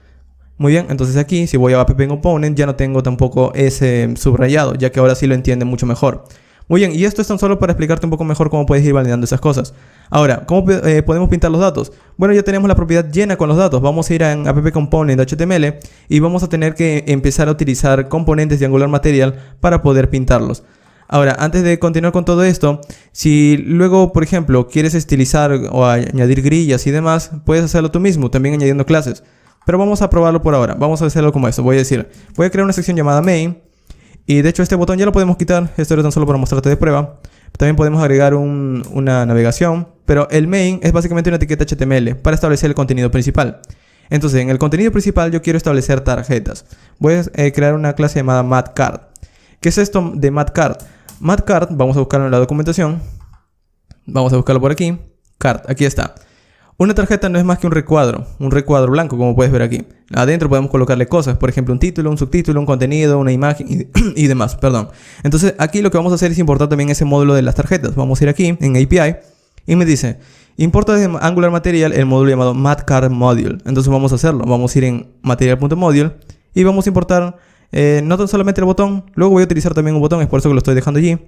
Muy bien, entonces aquí si voy a app component ya no tengo tampoco ese subrayado, ya que ahora sí lo entiende mucho mejor. Muy bien, y esto es tan solo para explicarte un poco mejor cómo puedes ir validando esas cosas. Ahora, ¿cómo podemos pintar los datos? Bueno, ya tenemos la propiedad llena con los datos. Vamos a ir en app component HTML y vamos a tener que empezar a utilizar componentes de Angular Material para poder pintarlos. Ahora, antes de continuar con todo esto, si luego, por ejemplo, quieres estilizar o añadir grillas y demás, puedes hacerlo tú mismo, también añadiendo clases. Pero vamos a probarlo por ahora. Vamos a hacerlo como esto. Voy a decir, voy a crear una sección llamada main. Y de hecho este botón ya lo podemos quitar. Esto era tan solo para mostrarte de prueba. También podemos agregar una navegación. Pero el main es básicamente una etiqueta HTML para establecer el contenido principal. Entonces en el contenido principal yo quiero establecer tarjetas. Voy a crear una clase llamada madCard. ¿Qué es esto de madCard? MadCard, vamos a buscarlo en la documentación. Vamos a buscarlo por aquí. Card, aquí está. Una tarjeta no es más que un recuadro blanco, como puedes ver aquí. Adentro podemos colocarle cosas, por ejemplo un título, un subtítulo, un contenido, una imagen y demás, perdón. Entonces aquí lo que vamos a hacer es importar también ese módulo de las tarjetas. Vamos a ir aquí en API y me dice, importa desde Angular Material el módulo llamado madCard Module. Entonces vamos a hacerlo, vamos a ir en material.module y vamos a importar no tan solamente el botón, luego voy a utilizar también un botón, es por eso que lo estoy dejando allí.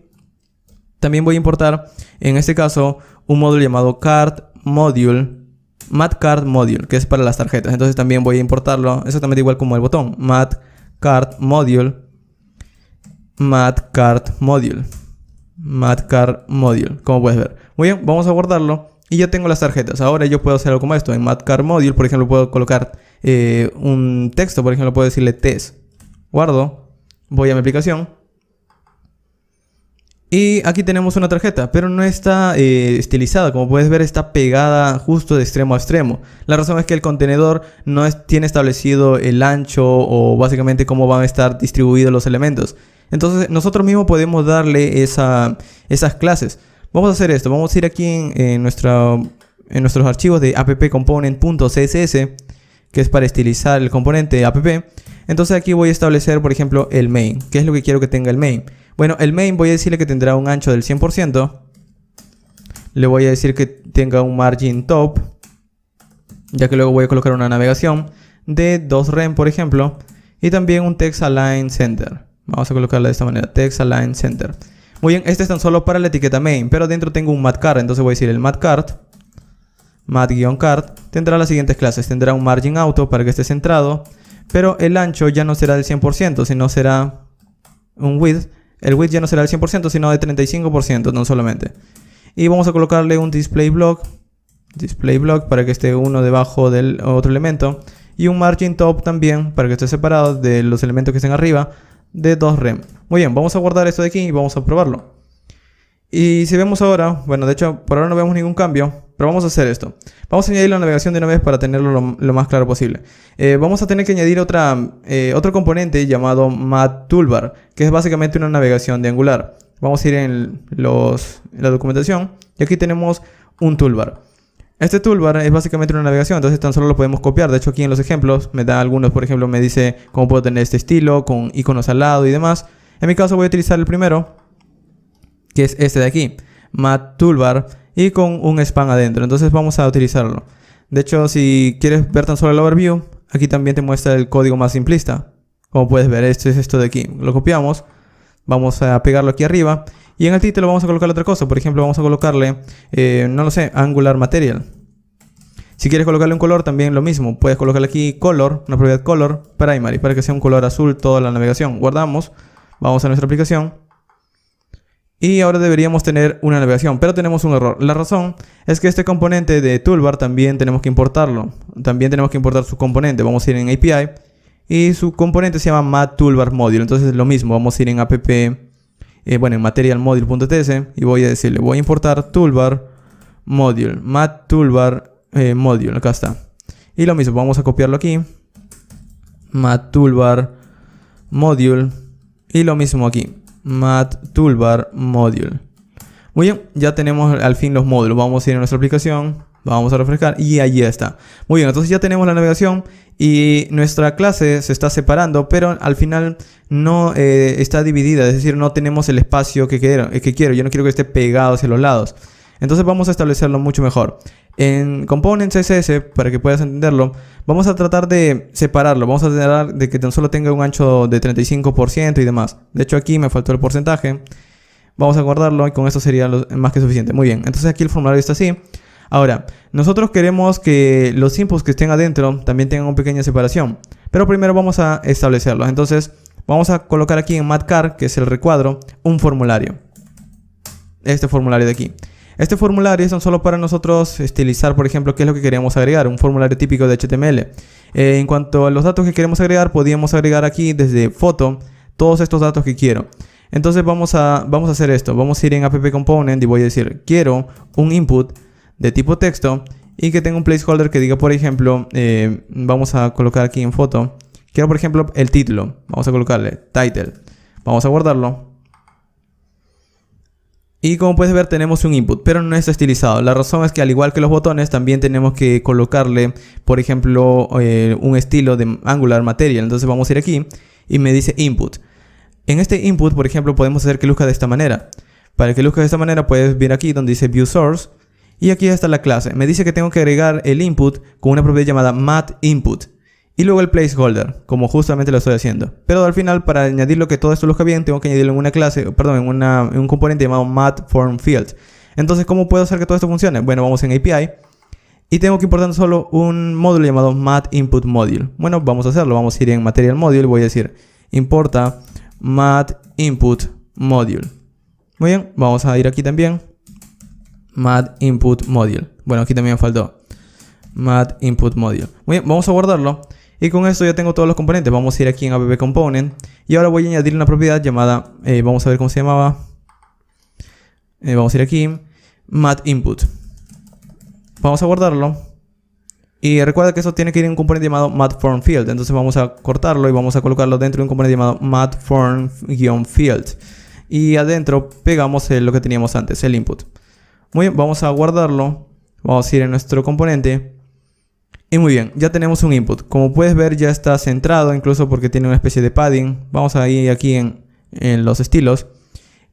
También voy a importar, en este caso, un módulo llamado card module, madCard Module, que es para las tarjetas. Entonces también voy a importarlo exactamente igual como el botón. madCard Module, madCard Module, madCard Module, como puedes ver. Muy bien, vamos a guardarlo. Y ya tengo las tarjetas. Ahora yo puedo hacer algo como esto. En madCard Module, por ejemplo, puedo colocar un texto. Por ejemplo, puedo decirle test. Guardo. Voy a mi aplicación. Y aquí tenemos una tarjeta, pero no está estilizada. Como puedes ver, está pegada justo de extremo a extremo. La razón es que el contenedor no tiene establecido el ancho o básicamente cómo van a estar distribuidos los elementos. Entonces nosotros mismos podemos darle esas clases. Vamos a hacer esto. Vamos a ir aquí en nuestros archivos de appcomponent.css, que es para estilizar el componente app. Entonces aquí voy a establecer, por ejemplo, el main. ¿Qué es lo que quiero que tenga el main? Bueno, el main voy a decirle que tendrá un ancho del 100%. Le voy a decir que tenga un margin top, ya que luego voy a colocar una navegación de 2 rem, por ejemplo. Y también un text align center. Vamos a colocarla de esta manera, text align center. Muy bien, este es tan solo para la etiqueta main, pero dentro tengo un madCard. Entonces voy a decir el madCard, mad-card, tendrá las siguientes clases. Tendrá un margin auto para que esté centrado, pero el ancho ya no será del 100%, sino será un width. El width ya no será del 100%, sino de 35%, no solamente. Y vamos a colocarle un display block para que esté uno debajo del otro elemento. Y un margin top también para que esté separado de los elementos que estén arriba de 2 rem. Muy bien, vamos a guardar esto de aquí y vamos a probarlo. Y si vemos ahora, bueno, de hecho, por ahora no vemos ningún cambio, pero vamos a hacer esto. Vamos a añadir la navegación de una vez para tenerlo lo más claro posible. Vamos a tener que añadir otro componente llamado Math Toolbar, que es básicamente una navegación de Angular. Vamos a ir en la documentación y aquí tenemos un toolbar. Este toolbar es básicamente una navegación, entonces tan solo lo podemos copiar. De hecho, aquí en los ejemplos me da algunos, por ejemplo, me dice cómo puedo tener este estilo con iconos al lado y demás. En mi caso voy a utilizar el primero, que es este de aquí, Math Toolbar, y con un span adentro. Entonces vamos a utilizarlo. De hecho, si quieres ver tan solo el overview, aquí también te muestra el código más simplista. Como puedes ver, este es esto de aquí. Lo copiamos, vamos a pegarlo aquí arriba, y en el título vamos a colocar otra cosa. Por ejemplo, vamos a colocarle, no lo sé, Angular Material. Si quieres colocarle un color, también lo mismo. Puedes colocarle aquí color, una propiedad color primary, para que sea un color azul toda la navegación. Guardamos, vamos a nuestra aplicación. Y ahora deberíamos tener una navegación, pero tenemos un error. La razón es que este componente de toolbar también tenemos que importarlo. También tenemos que importar su componente. Vamos a ir en API y su componente se llama Math Toolbar Module. Entonces es lo mismo. Vamos a ir en app, en materialmodule.ts y voy a decirle, voy a importar toolbar module, Math Toolbar module. Acá está. Y lo mismo, vamos a copiarlo aquí. Math Toolbar module y lo mismo aquí. Math Toolbar Module. Muy bien, ya tenemos al fin los módulos. Vamos a ir a nuestra aplicación, vamos a refrescar y allí está. Muy bien, entonces ya tenemos la navegación y nuestra clase se está separando, pero al final no está dividida, es decir, no tenemos el espacio que quiero. Yo no quiero que esté pegado hacia los lados. Entonces vamos a establecerlo mucho mejor. En Components CSS, para que puedas entenderlo, vamos a tratar de separarlo. Vamos a tratar de que tan solo tenga un ancho de 35% y demás. De hecho, aquí me faltó el porcentaje. Vamos a guardarlo y con esto sería más que suficiente. Muy bien, entonces aquí el formulario está así. Ahora, nosotros queremos que los inputs que estén adentro también tengan una pequeña separación. Pero primero vamos a establecerlos. Entonces, vamos a colocar aquí en mathcar, que es el recuadro, un formulario. Este formulario de aquí. Este formulario es tan solo para nosotros estilizar, por ejemplo, qué es lo que queremos agregar. Un formulario típico de HTML. En cuanto a los datos que queremos agregar, podríamos agregar aquí desde foto todos estos datos que quiero. Entonces vamos a hacer esto. Vamos a ir en app component y voy a decir, quiero un input de tipo texto y que tenga un placeholder que diga, por ejemplo, vamos a colocar aquí en foto. Quiero, por ejemplo, el título. Vamos a colocarle title. Vamos a guardarlo. Y como puedes ver tenemos un input, pero no está estilizado. La razón es que al igual que los botones también tenemos que colocarle, por ejemplo, un estilo de Angular Material. Entonces vamos a ir aquí y me dice input. En este input, por ejemplo, podemos hacer que luzca de esta manera. Para que luzca de esta manera puedes ver aquí donde dice view source. Y aquí está la clase. Me dice que tengo que agregar el input con una propiedad llamada mathInput. Y luego el placeholder, como justamente lo estoy haciendo. Pero al final, para añadirlo que todo esto luzca bien, tengo que añadirlo en una clase, perdón, en un componente llamado mathFormField. Entonces, ¿cómo puedo hacer que todo esto funcione? Bueno, vamos en API y tengo que importar solo un módulo llamado mathInputModule. Bueno, vamos a hacerlo. Vamos a ir en Material Module. Voy a decir, importa mathInputModule. Muy bien, vamos a ir aquí también. mathInputModule. Bueno, aquí también faltó mathInputModule. Muy bien, vamos a guardarlo. Y con esto ya tengo todos los componentes. Vamos a ir aquí en app component. Y ahora voy a añadir una propiedad llamada, vamos a ver cómo se llamaba. Vamos a ir aquí, mathInput. Vamos a guardarlo. Y recuerda que eso tiene que ir en un componente llamado mathFormField. Entonces vamos a cortarlo y vamos a colocarlo dentro de un componente llamado mathForm-field. Y adentro pegamos lo que teníamos antes, el input. Muy bien, vamos a guardarlo. Vamos a ir en nuestro componente. Y muy bien, ya tenemos un input. Como puedes ver ya está centrado, incluso porque tiene una especie de padding. Vamos a ir aquí en los estilos.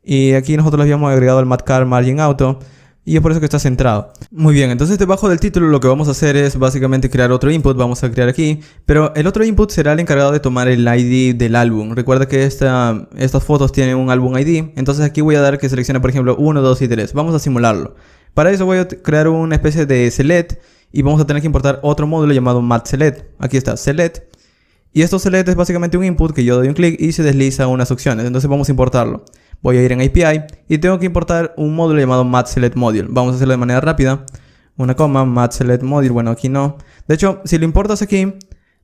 Y aquí nosotros le habíamos agregado el mathcar margin auto. Y es por eso que está centrado. Muy bien, entonces debajo del título lo que vamos a hacer es básicamente crear otro input. Vamos a crear aquí. Pero el otro input será el encargado de tomar el ID del álbum. Recuerda que estas fotos tienen un álbum ID. Entonces aquí voy a dar que seleccione por ejemplo 1, 2 y 3. Vamos a simularlo. Para eso voy a crear una especie de select. Y vamos a tener que importar otro módulo llamado mathSelect. Aquí está, select. Y esto select es básicamente un input que yo doy un clic y se desliza unas opciones. Entonces vamos a importarlo. Voy a ir en API y tengo que importar un módulo llamado mathSelectModule. Vamos a hacerlo de manera rápida. Una coma, mathSelectModule. Bueno, aquí no. De hecho, si lo importas aquí,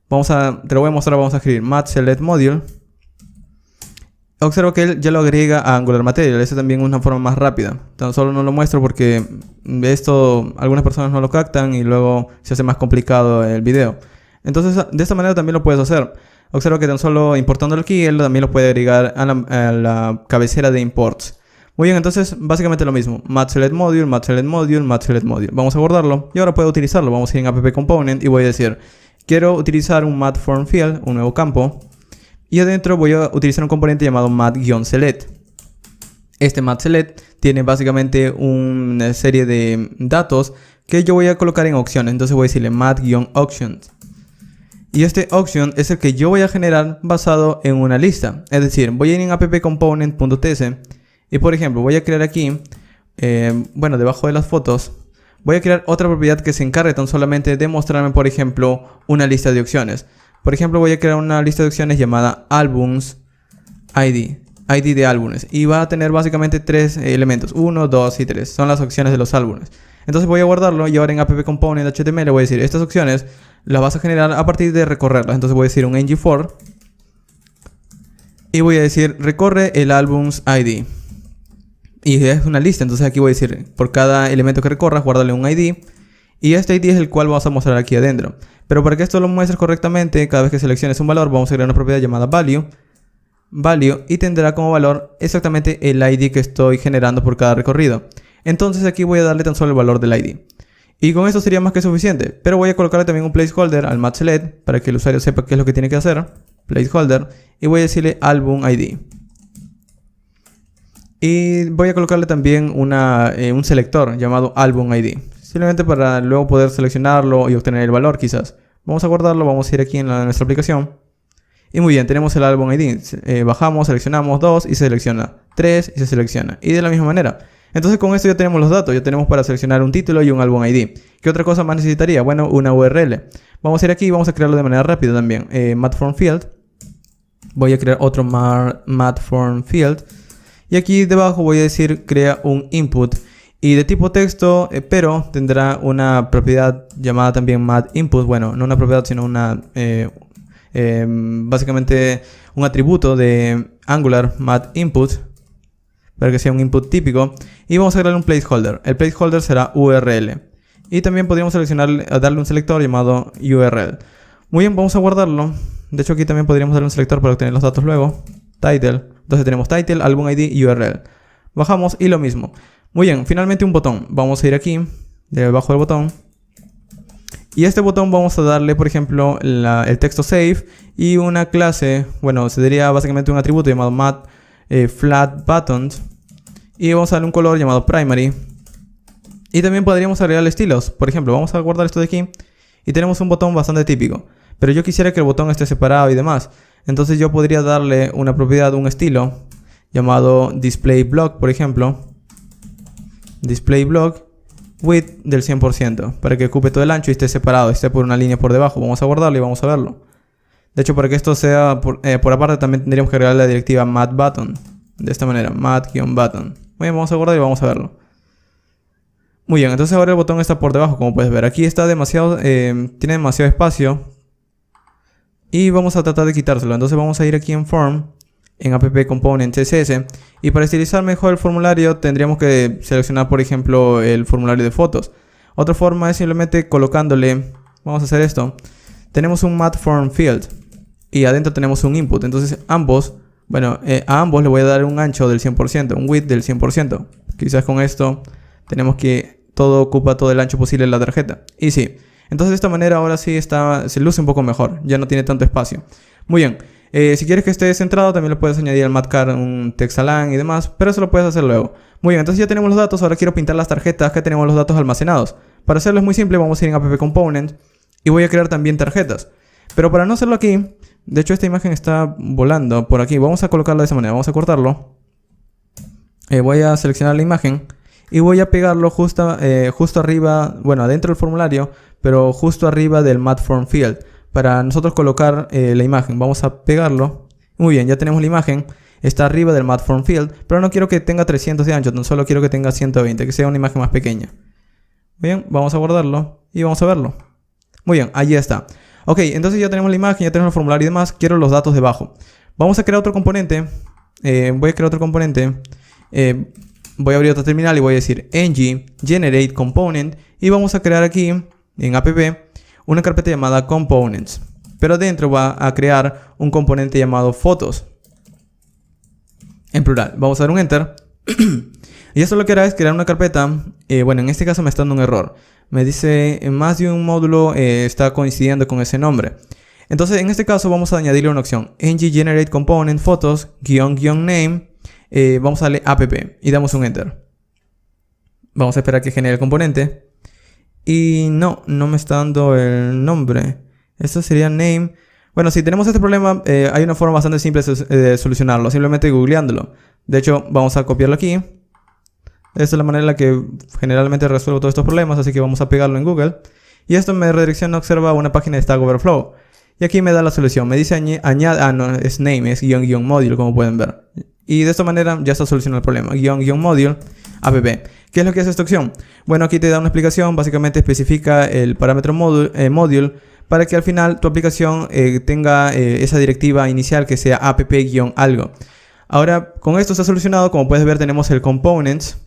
te lo voy a mostrar. Vamos a escribir mathSelectModule. Observo que él ya lo agrega a Angular Material. Esa también es una forma más rápida. Tan solo no lo muestro porque esto algunas personas no lo captan y luego se hace más complicado el video. Entonces, de esta manera también lo puedes hacer. Observo que tan solo importándolo aquí, él también lo puede agregar a la cabecera de imports. Muy bien, entonces básicamente lo mismo. MatSelectModule, MatSelectModule, MatSelectModule. Vamos a guardarlo y ahora puedo utilizarlo. Vamos a ir en app component y voy a decir, quiero utilizar un MatFormField, un nuevo campo. Y adentro voy a utilizar un componente llamado mat-select. Este mat-select tiene básicamente una serie de datos que yo voy a colocar en opciones. Entonces voy a decirle mat-options. Y este option es el que yo voy a generar basado en una lista. Es decir, voy a ir en appcomponent.ts y por ejemplo voy a crear aquí, debajo de las fotos, voy a crear otra propiedad que se encargue tan solamente de mostrarme, por ejemplo, una lista de opciones. Por ejemplo, voy a crear una lista de opciones llamada albums ID de álbumes. Y va a tener básicamente tres elementos, 1, 2 y 3. Son las opciones de los álbumes. Entonces voy a guardarlo y ahora en appcomponent.html voy a decir, estas opciones las vas a generar a partir de recorrerlas. Entonces voy a decir un ng-for y voy a decir, recorre el albums ID. Y es una lista, entonces aquí voy a decir, por cada elemento que recorras, guárdale un ID. Y este ID es el cual vamos a mostrar aquí adentro. Pero para que esto lo muestres correctamente, cada vez que selecciones un valor, vamos a crear una propiedad llamada value, y tendrá como valor exactamente el ID que estoy generando por cada recorrido. Entonces aquí voy a darle tan solo el valor del ID. Y con esto sería más que suficiente. Pero voy a colocarle también un placeholder al matSelect para que el usuario sepa qué es lo que tiene que hacer. Placeholder. Y voy a decirle album ID. Y voy a colocarle también un selector llamado album ID. Simplemente para luego poder seleccionarlo y obtener el valor quizás. Vamos a guardarlo, vamos a ir aquí en nuestra aplicación. Y muy bien, tenemos el álbum ID. Bajamos, seleccionamos 2 y se selecciona 3 y se selecciona. Y de la misma manera. Entonces con esto ya tenemos los datos. Ya tenemos para seleccionar un título y un álbum ID. ¿Qué otra cosa más necesitaría? Bueno, una URL. Vamos a ir aquí y vamos a crearlo de manera rápida también. MatFormField. Voy a crear otro MatFormField. Y aquí debajo voy a decir crea un input. Y de tipo texto, pero tendrá una propiedad llamada también matInput. Bueno, no una propiedad, sino una básicamente un atributo de Angular matInput para que sea un input típico. Y vamos a agregarle un placeholder. El placeholder será URL. Y también podríamos darle un selector llamado URL. Muy bien, vamos a guardarlo. De hecho, aquí también podríamos darle un selector para obtener los datos luego. Title. Entonces tenemos title, album ID y URL. Bajamos y lo mismo. Muy bien, finalmente un botón. Vamos a ir aquí, debajo del botón. Y este botón vamos a darle, por ejemplo, el texto save y una clase, bueno, sería básicamente un atributo llamado flatButtons. Y vamos a darle un color llamado primary. Y también podríamos agregarle estilos. Por ejemplo, vamos a guardar esto de aquí. Y tenemos un botón bastante típico. Pero yo quisiera que el botón esté separado y demás. Entonces yo podría darle una propiedad, un estilo llamado displayBlock, por ejemplo. DisplayBlock width del 100% para que ocupe todo el ancho y esté separado, esté por una línea por debajo. Vamos a guardarlo y vamos a verlo. De hecho, para que esto sea por aparte, también tendríamos que agregar la directiva matButton. De esta manera, mat-button. Muy bien, vamos a guardar y vamos a verlo. Muy bien, entonces ahora el botón está por debajo, como puedes ver. Aquí está demasiado, tiene demasiado espacio. Y vamos a tratar de quitárselo. Entonces vamos a ir aquí en Form, en appcomponent CSS. Y para estilizar mejor el formulario tendríamos que seleccionar, por ejemplo, el formulario de fotos. Otra forma es simplemente colocándole, vamos a hacer esto. Tenemos un matFormField y adentro tenemos un input. Entonces ambos, a ambos le voy a dar un ancho del 100%, un width del 100%. Quizás con esto tenemos que todo ocupa todo el ancho posible en la tarjeta. Y sí, entonces de esta manera ahora sí se luce un poco mejor, ya no tiene tanto espacio. Muy bien. Si quieres que esté centrado, también le puedes añadir al matcar un textalign y demás, pero eso lo puedes hacer luego. Muy bien, entonces ya tenemos los datos. Ahora quiero pintar las tarjetas que tenemos los datos almacenados. Para hacerlo es muy simple, vamos a ir en appcomponent y voy a crear también tarjetas. Pero para no hacerlo aquí, de hecho esta imagen está volando por aquí. Vamos a colocarlo de esa manera, vamos a cortarlo. Voy a seleccionar la imagen y voy a pegarlo justo arriba, adentro del formulario, pero justo arriba del matFormField. Para nosotros colocar la imagen, vamos a pegarlo. Muy bien, ya tenemos la imagen. Está arriba del matFormField, pero no quiero que tenga 300 de ancho, tan solo quiero que tenga 120, que sea una imagen más pequeña. Muy bien, vamos a guardarlo y vamos a verlo. Muy bien, allí está. Ok, entonces ya tenemos la imagen, ya tenemos el formulario y demás. Quiero los datos debajo. Vamos a crear otro componente voy a crear otro componente. Voy a abrir otra terminal y voy a decir ng generate component. Y vamos a crear aquí en app una carpeta llamada components. Pero dentro va a crear un componente llamado fotos. En plural. Vamos a dar un enter. Y esto lo que hará es crear una carpeta. Bueno, en este caso me está dando un error. Me dice más de un módulo está coincidiendo con ese nombre. Entonces en este caso vamos a añadirle una opción. ng generate component fotos --name. Vamos a darle app y damos un enter. Vamos a esperar que genere el componente. Y no me está dando el nombre. Esto sería name. Bueno, si tenemos este problema, hay una forma bastante simple de solucionarlo. Simplemente googleándolo. De hecho, vamos a copiarlo aquí. Esta es la manera en la que generalmente resuelvo todos estos problemas. Así que vamos a pegarlo en Google. Y esto me redirecciona, observa una página de Stack Overflow. Y aquí me da la solución. Me dice añade, no, es name, es --module, como pueden ver. Y de esta manera ya está solucionado el problema. --module, app. ¿Qué es lo que hace esta opción? Bueno, aquí te da una explicación. Básicamente especifica el parámetro module para que al final tu aplicación tenga esa directiva inicial que sea app-algo. Ahora, con esto está solucionado. Como puedes ver, tenemos el components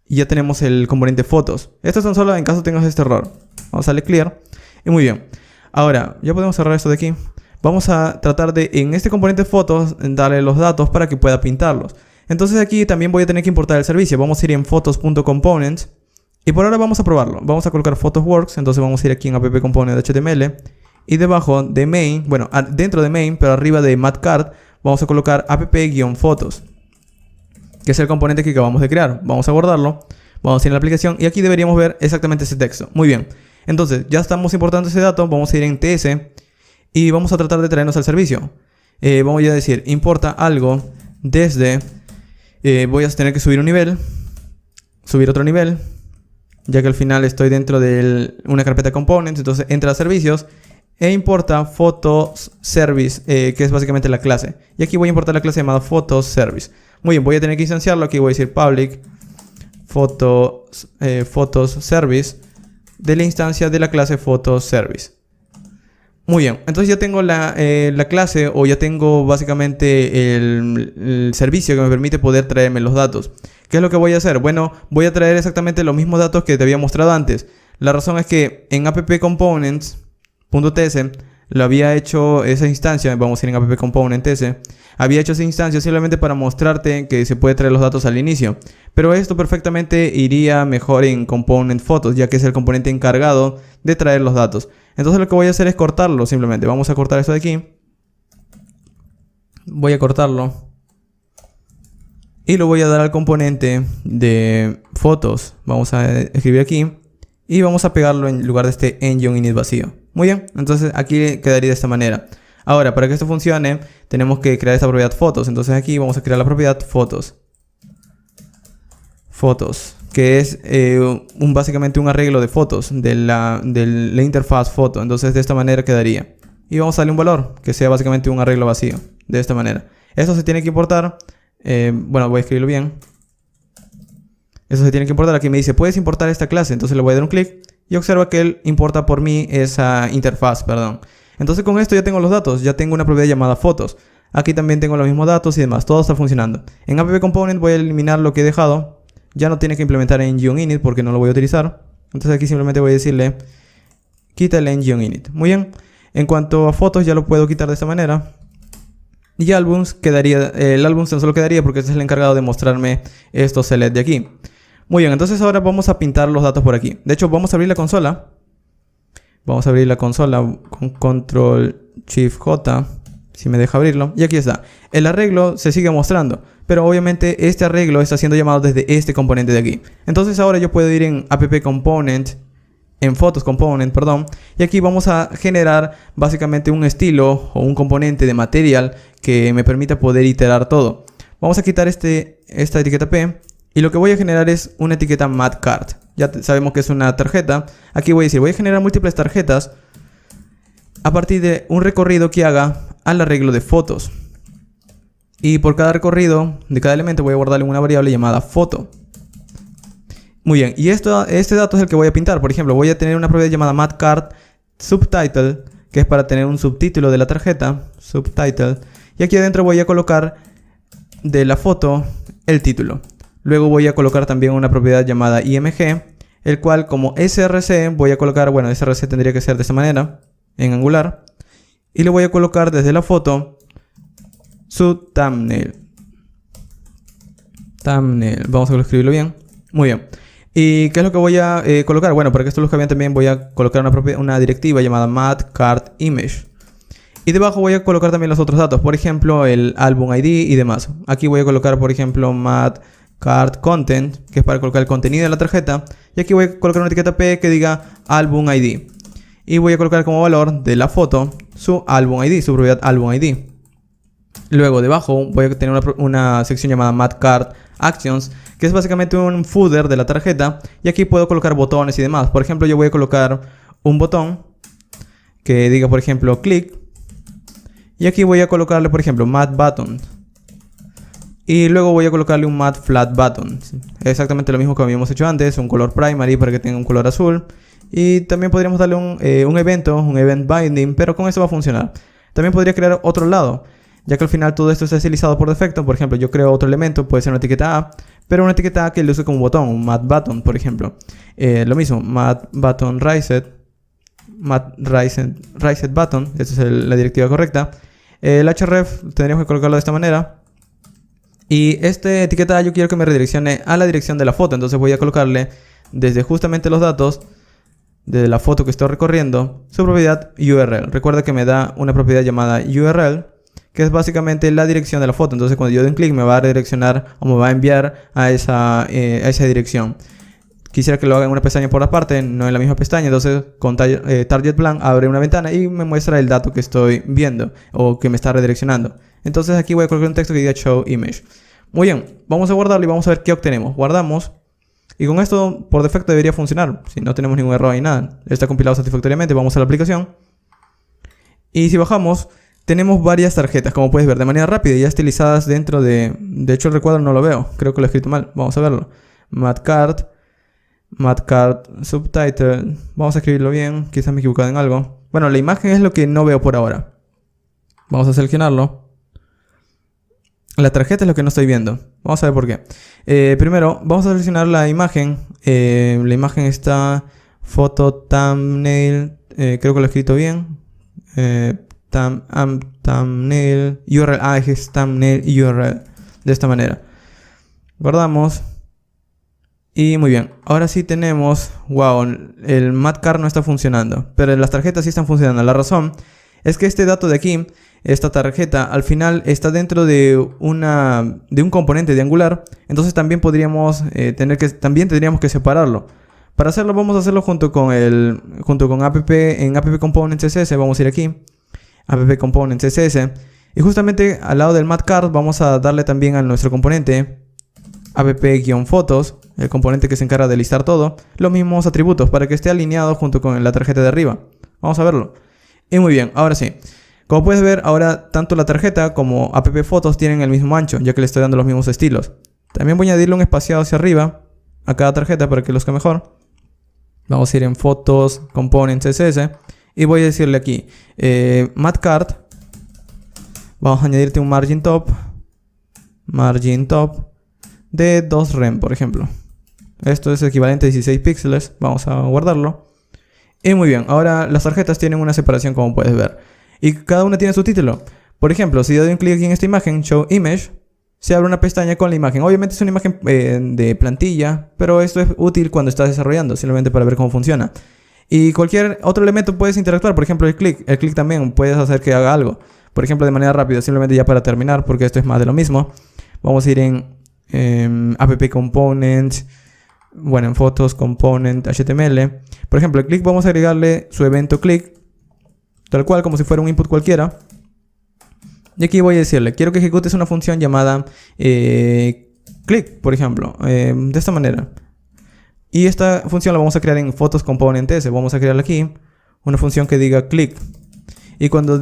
y ya tenemos el componente fotos. Esto es tan solo en caso tengas este error. Vamos a darle clear. Y muy bien. Ahora, ya podemos cerrar esto de aquí. Vamos a tratar de, en este componente fotos, darle los datos para que pueda pintarlos. Entonces aquí también voy a tener que importar el servicio. Vamos a ir en fotos.components. Y por ahora vamos a probarlo. Vamos a colocar PhotosWorks. Entonces vamos a ir aquí en app-component.html. Y debajo de main, bueno, dentro de main, pero arriba de matcard, vamos a colocar app-fotos. Que es el componente que acabamos de crear. Vamos a guardarlo. Vamos a ir a la aplicación. Y aquí deberíamos ver exactamente ese texto. Muy bien. Entonces ya estamos importando ese dato. Vamos a ir en TS. Y vamos a tratar de traernos al servicio. Vamos a decir, importa algo desde... voy a tener que subir un nivel. Subir otro nivel. Ya que al final estoy dentro de una carpeta de components. Entonces entra a servicios. E importa photos service. Que es básicamente la clase. Y aquí voy a importar la clase llamada photos service. Muy bien, voy a tener que instanciarlo. Aquí voy a decir public photos service. De la instancia de la clase photos service. Muy bien, entonces ya tengo la clase o ya tengo básicamente el servicio que me permite poder traerme los datos. ¿Qué es lo que voy a hacer? Bueno, voy a traer exactamente los mismos datos que te había mostrado antes. La razón es que en app-components.ts lo había hecho esa instancia, vamos a ir en app-component.ts, había hecho esa instancia simplemente para mostrarte que se puede traer los datos al inicio. Pero esto perfectamente iría mejor en component photos, ya que es el componente encargado de traer los datos. Entonces lo que voy a hacer es cortarlo simplemente. Vamos a cortar esto de aquí. Voy a cortarlo. Y lo voy a dar al componente de fotos. Vamos a escribir aquí. Y vamos a pegarlo en lugar de este ng-init vacío. Muy bien. Entonces aquí quedaría de esta manera. Ahora, para que esto funcione, tenemos que crear esta propiedad fotos. Entonces aquí vamos a crear la propiedad fotos. Fotos. Que es básicamente un arreglo de fotos de la interfaz foto. Entonces de esta manera quedaría. Y vamos a darle un valor que sea básicamente un arreglo vacío. De esta manera. Esto se tiene que importar. Bueno, voy a escribirlo bien. Eso se tiene que importar. Aquí me dice, puedes importar esta clase. Entonces le voy a dar un clic. Y observa que él importa por mí esa interfaz, perdón. Entonces con esto ya tengo los datos. Ya tengo una propiedad llamada fotos. Aquí también tengo los mismos datos y demás. Todo está funcionando. En app-component voy a eliminar lo que he dejado. Ya no tiene que implementar ng-init porque no lo voy a utilizar. Entonces aquí simplemente voy a decirle quita el ng-init. Muy bien. En cuanto a fotos ya lo puedo quitar de esta manera. Y álbums quedaría, el álbum tan solo quedaría porque este es el encargado de mostrarme estos select de aquí. Muy bien, entonces ahora vamos a pintar los datos por aquí. De hecho vamos a abrir la consola. Vamos a abrir la consola con Ctrl-Shift-J. Si me deja abrirlo. Y aquí está. El arreglo se sigue mostrando. Pero obviamente este arreglo está siendo llamado desde este componente de aquí. Entonces ahora yo puedo ir en app-component. En Photos Component, perdón. Y aquí vamos a generar básicamente un estilo o un componente de material que me permita poder iterar todo. Vamos a quitar esta etiqueta P. Y lo que voy a generar es una etiqueta matcard. Ya sabemos que es una tarjeta. Aquí voy a decir, voy a generar múltiples tarjetas a partir de un recorrido que haga al arreglo de fotos. Y por cada recorrido de cada elemento voy a guardarle una variable llamada foto. Muy bien, y este dato es el que voy a pintar. Por ejemplo, voy a tener una propiedad llamada matcard subtitle, que es para tener un subtítulo de la tarjeta. Subtitle. Y aquí adentro voy a colocar de la foto el título. Luego voy a colocar también una propiedad llamada img, el cual como src voy a colocar, bueno, src tendría que ser de esta manera, en Angular. Y le voy a colocar desde la foto su thumbnail. Thumbnail, vamos a escribirlo bien. Muy bien. ¿Y qué es lo que voy a colocar? Bueno, para que esto lo luzca bien también voy a colocar una directiva llamada math_cart_image. Y debajo voy a colocar también los otros datos, por ejemplo, el álbum ID y demás. Aquí voy a colocar, por ejemplo, math_cart_content, que es para colocar el contenido de la tarjeta. Y aquí voy a colocar una etiqueta P que diga álbum ID. Y voy a colocar como valor de la foto su álbum ID, su propiedad álbum ID. Luego debajo voy a tener una sección llamada math_cart_actions, que es básicamente un footer de la tarjeta. Y aquí puedo colocar botones y demás. Por ejemplo, yo voy a colocar un botón que diga, por ejemplo, click. Y aquí voy a colocarle, por ejemplo, math button. Y luego voy a colocarle un math flat button. Exactamente lo mismo que habíamos hecho antes. Un color primary para que tenga un color azul. Y también podríamos darle un evento, un event binding. Pero con eso va a funcionar. También podría crear otro lado, ya que al final todo esto está estilizado por defecto. Por ejemplo, yo creo otro elemento, puede ser una etiqueta A, pero una etiqueta A que le use como botón, un math button, por ejemplo. Lo mismo, math button reset. Reset button, esta es la directiva correcta. El href tendríamos que colocarlo de esta manera. Y esta etiqueta yo quiero que me redireccione a la dirección de la foto. Entonces voy a colocarle desde justamente los datos de la foto que estoy recorriendo su propiedad URL. Recuerda que me da una propiedad llamada URL, que es básicamente la dirección de la foto. Entonces cuando yo doy un clic me va a redireccionar o me va a enviar a esa dirección. Quisiera que lo haga en una pestaña por aparte, no en la misma pestaña. Entonces con Target Blank abre una ventana y me muestra el dato que estoy viendo o que me está redireccionando. Entonces aquí voy a colocar un texto que diga Show Image. Muy bien, vamos a guardarlo y vamos a ver qué obtenemos. Guardamos. Y con esto por defecto debería funcionar. Si no tenemos ningún error ni nada. Está compilado satisfactoriamente. Vamos a la aplicación. Y si bajamos, tenemos varias tarjetas, como puedes ver, de manera rápida, ya estilizadas dentro de... De hecho el recuadro no lo veo. Creo que lo he escrito mal. Vamos a verlo. math_cart subtitle. Vamos a escribirlo bien. Quizás me he equivocado en algo. Bueno, la imagen es lo que no veo por ahora. Vamos a seleccionarlo. La tarjeta es lo que no estoy viendo. Vamos a ver por qué. Primero, vamos a seleccionar la imagen. La imagen está foto thumbnail. Creo que lo he escrito bien. Thumbnail URL. Es thumbnail URL. De esta manera. Guardamos. Y muy bien. Ahora sí tenemos... Wow, el math_cart no está funcionando. Pero las tarjetas sí están funcionando. La razón es que este dato de aquí, esta tarjeta, al final está dentro de un componente de Angular. Entonces también podríamos también tendríamos que separarlo. Para hacerlo vamos a hacerlo junto con app en app components css. Vamos a ir aquí, app components css, y justamente al lado del math_cart vamos a darle también a nuestro componente app-fotos, el componente que se encarga de listar todo, los mismos atributos para que esté alineado junto con la tarjeta de arriba. Vamos a verlo. Y muy bien, ahora sí. Como puedes ver, ahora tanto la tarjeta como app-fotos tienen el mismo ancho, ya que le estoy dando los mismos estilos. También voy a añadirle un espaciado hacia arriba a cada tarjeta para que luzca mejor. Vamos a ir en fotos, components, css, y voy a decirle aquí, math_cart, vamos a añadirte un margin top de 2 rem, por ejemplo. Esto es equivalente a 16 píxeles. Vamos a guardarlo. Y muy bien, ahora las tarjetas tienen una separación, como puedes ver. Y cada una tiene su título. Por ejemplo, si doy un clic aquí en esta imagen, Show Image, se abre una pestaña con la imagen. Obviamente es una imagen de plantilla, pero esto es útil cuando estás desarrollando, simplemente para ver cómo funciona. Y cualquier otro elemento puedes interactuar. Por ejemplo, el clic. El clic también puedes hacer que haga algo. Por ejemplo, de manera rápida, simplemente ya para terminar, porque esto es más de lo mismo. Vamos a ir en app components, bueno, en fotos, component, HTML. Por ejemplo, el click vamos a agregarle su evento click, tal cual, como si fuera un input cualquiera. Y aquí voy a decirle, quiero que ejecutes una función llamada click, por ejemplo, de esta manera. Y esta función la vamos a crear en fotos component s. Vamos a crear aquí una función que diga click. Y cuando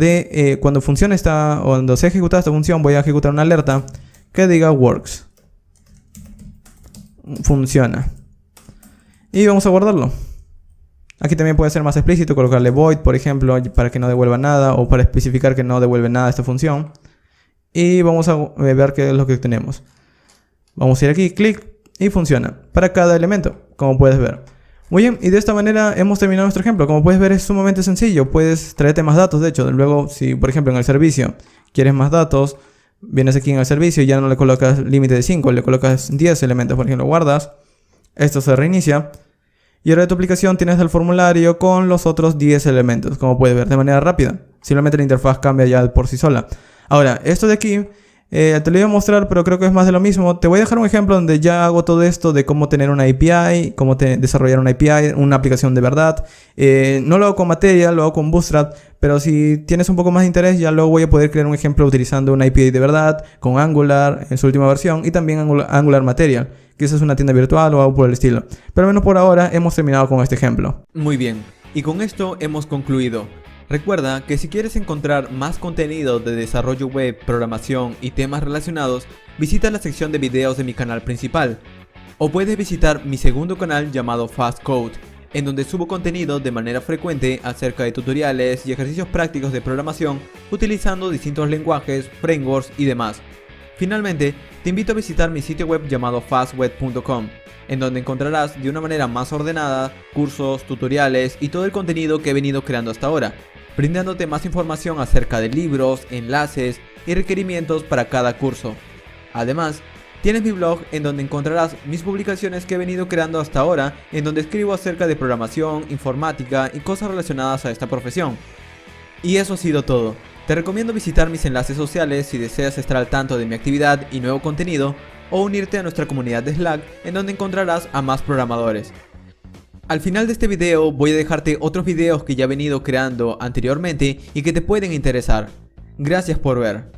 funcione cuando se ejecuta esta función, voy a ejecutar una alerta que diga works. Funciona. Y vamos a guardarlo. Aquí también puede ser más explícito, colocarle void, por ejemplo, para que no devuelva nada, o para especificar que no devuelve nada esta función. y vamos a ver qué es lo que tenemos. Vamos a ir aquí, clic, y funciona para cada elemento, como puedes ver. Muy bien, y de esta manera hemos terminado nuestro ejemplo. Como puedes ver, es sumamente sencillo. Puedes traerte más datos, de hecho. Luego, si por ejemplo en el servicio quieres más datos, vienes aquí en el servicio y ya no le colocas límite de 5, le colocas 10 elementos, por ejemplo, guardas. Esto se reinicia. Y ahora de tu aplicación tienes el formulario con los otros 10 elementos, como puedes ver, de manera rápida. Simplemente la interfaz cambia ya por sí sola. Ahora, esto de aquí, te lo iba a mostrar, pero creo que es más de lo mismo. Te voy a dejar un ejemplo donde ya hago todo esto de cómo tener una API, cómo desarrollar una API, una aplicación de verdad. No lo hago con Material, lo hago con Bootstrap, pero si tienes un poco más de interés, ya luego voy a poder crear un ejemplo utilizando una API de verdad, con Angular en su última versión y también Angular Material, que esa es una tienda virtual o algo por el estilo. Pero al menos por ahora hemos terminado con este ejemplo. Muy bien, y con esto hemos concluido. Recuerda que si quieres encontrar más contenido de desarrollo web, programación y temas relacionados, visita la sección de videos de mi canal principal. O puedes visitar mi segundo canal llamado Fast Code, en donde subo contenido de manera frecuente acerca de tutoriales y ejercicios prácticos de programación utilizando distintos lenguajes, frameworks y demás. Finalmente, te invito a visitar mi sitio web llamado fastweb.com, en donde encontrarás de una manera más ordenada cursos, tutoriales y todo el contenido que he venido creando hasta ahora, brindándote más información acerca de libros, enlaces y requerimientos para cada curso. Además, tienes mi blog en donde encontrarás mis publicaciones que he venido creando hasta ahora, en donde escribo acerca de programación, informática y cosas relacionadas a esta profesión. Y eso ha sido todo. Te recomiendo visitar mis enlaces sociales si deseas estar al tanto de mi actividad y nuevo contenido, o unirte a nuestra comunidad de Slack en donde encontrarás a más programadores. Al final de este video voy a dejarte otros videos que ya he venido creando anteriormente y que te pueden interesar. Gracias por ver.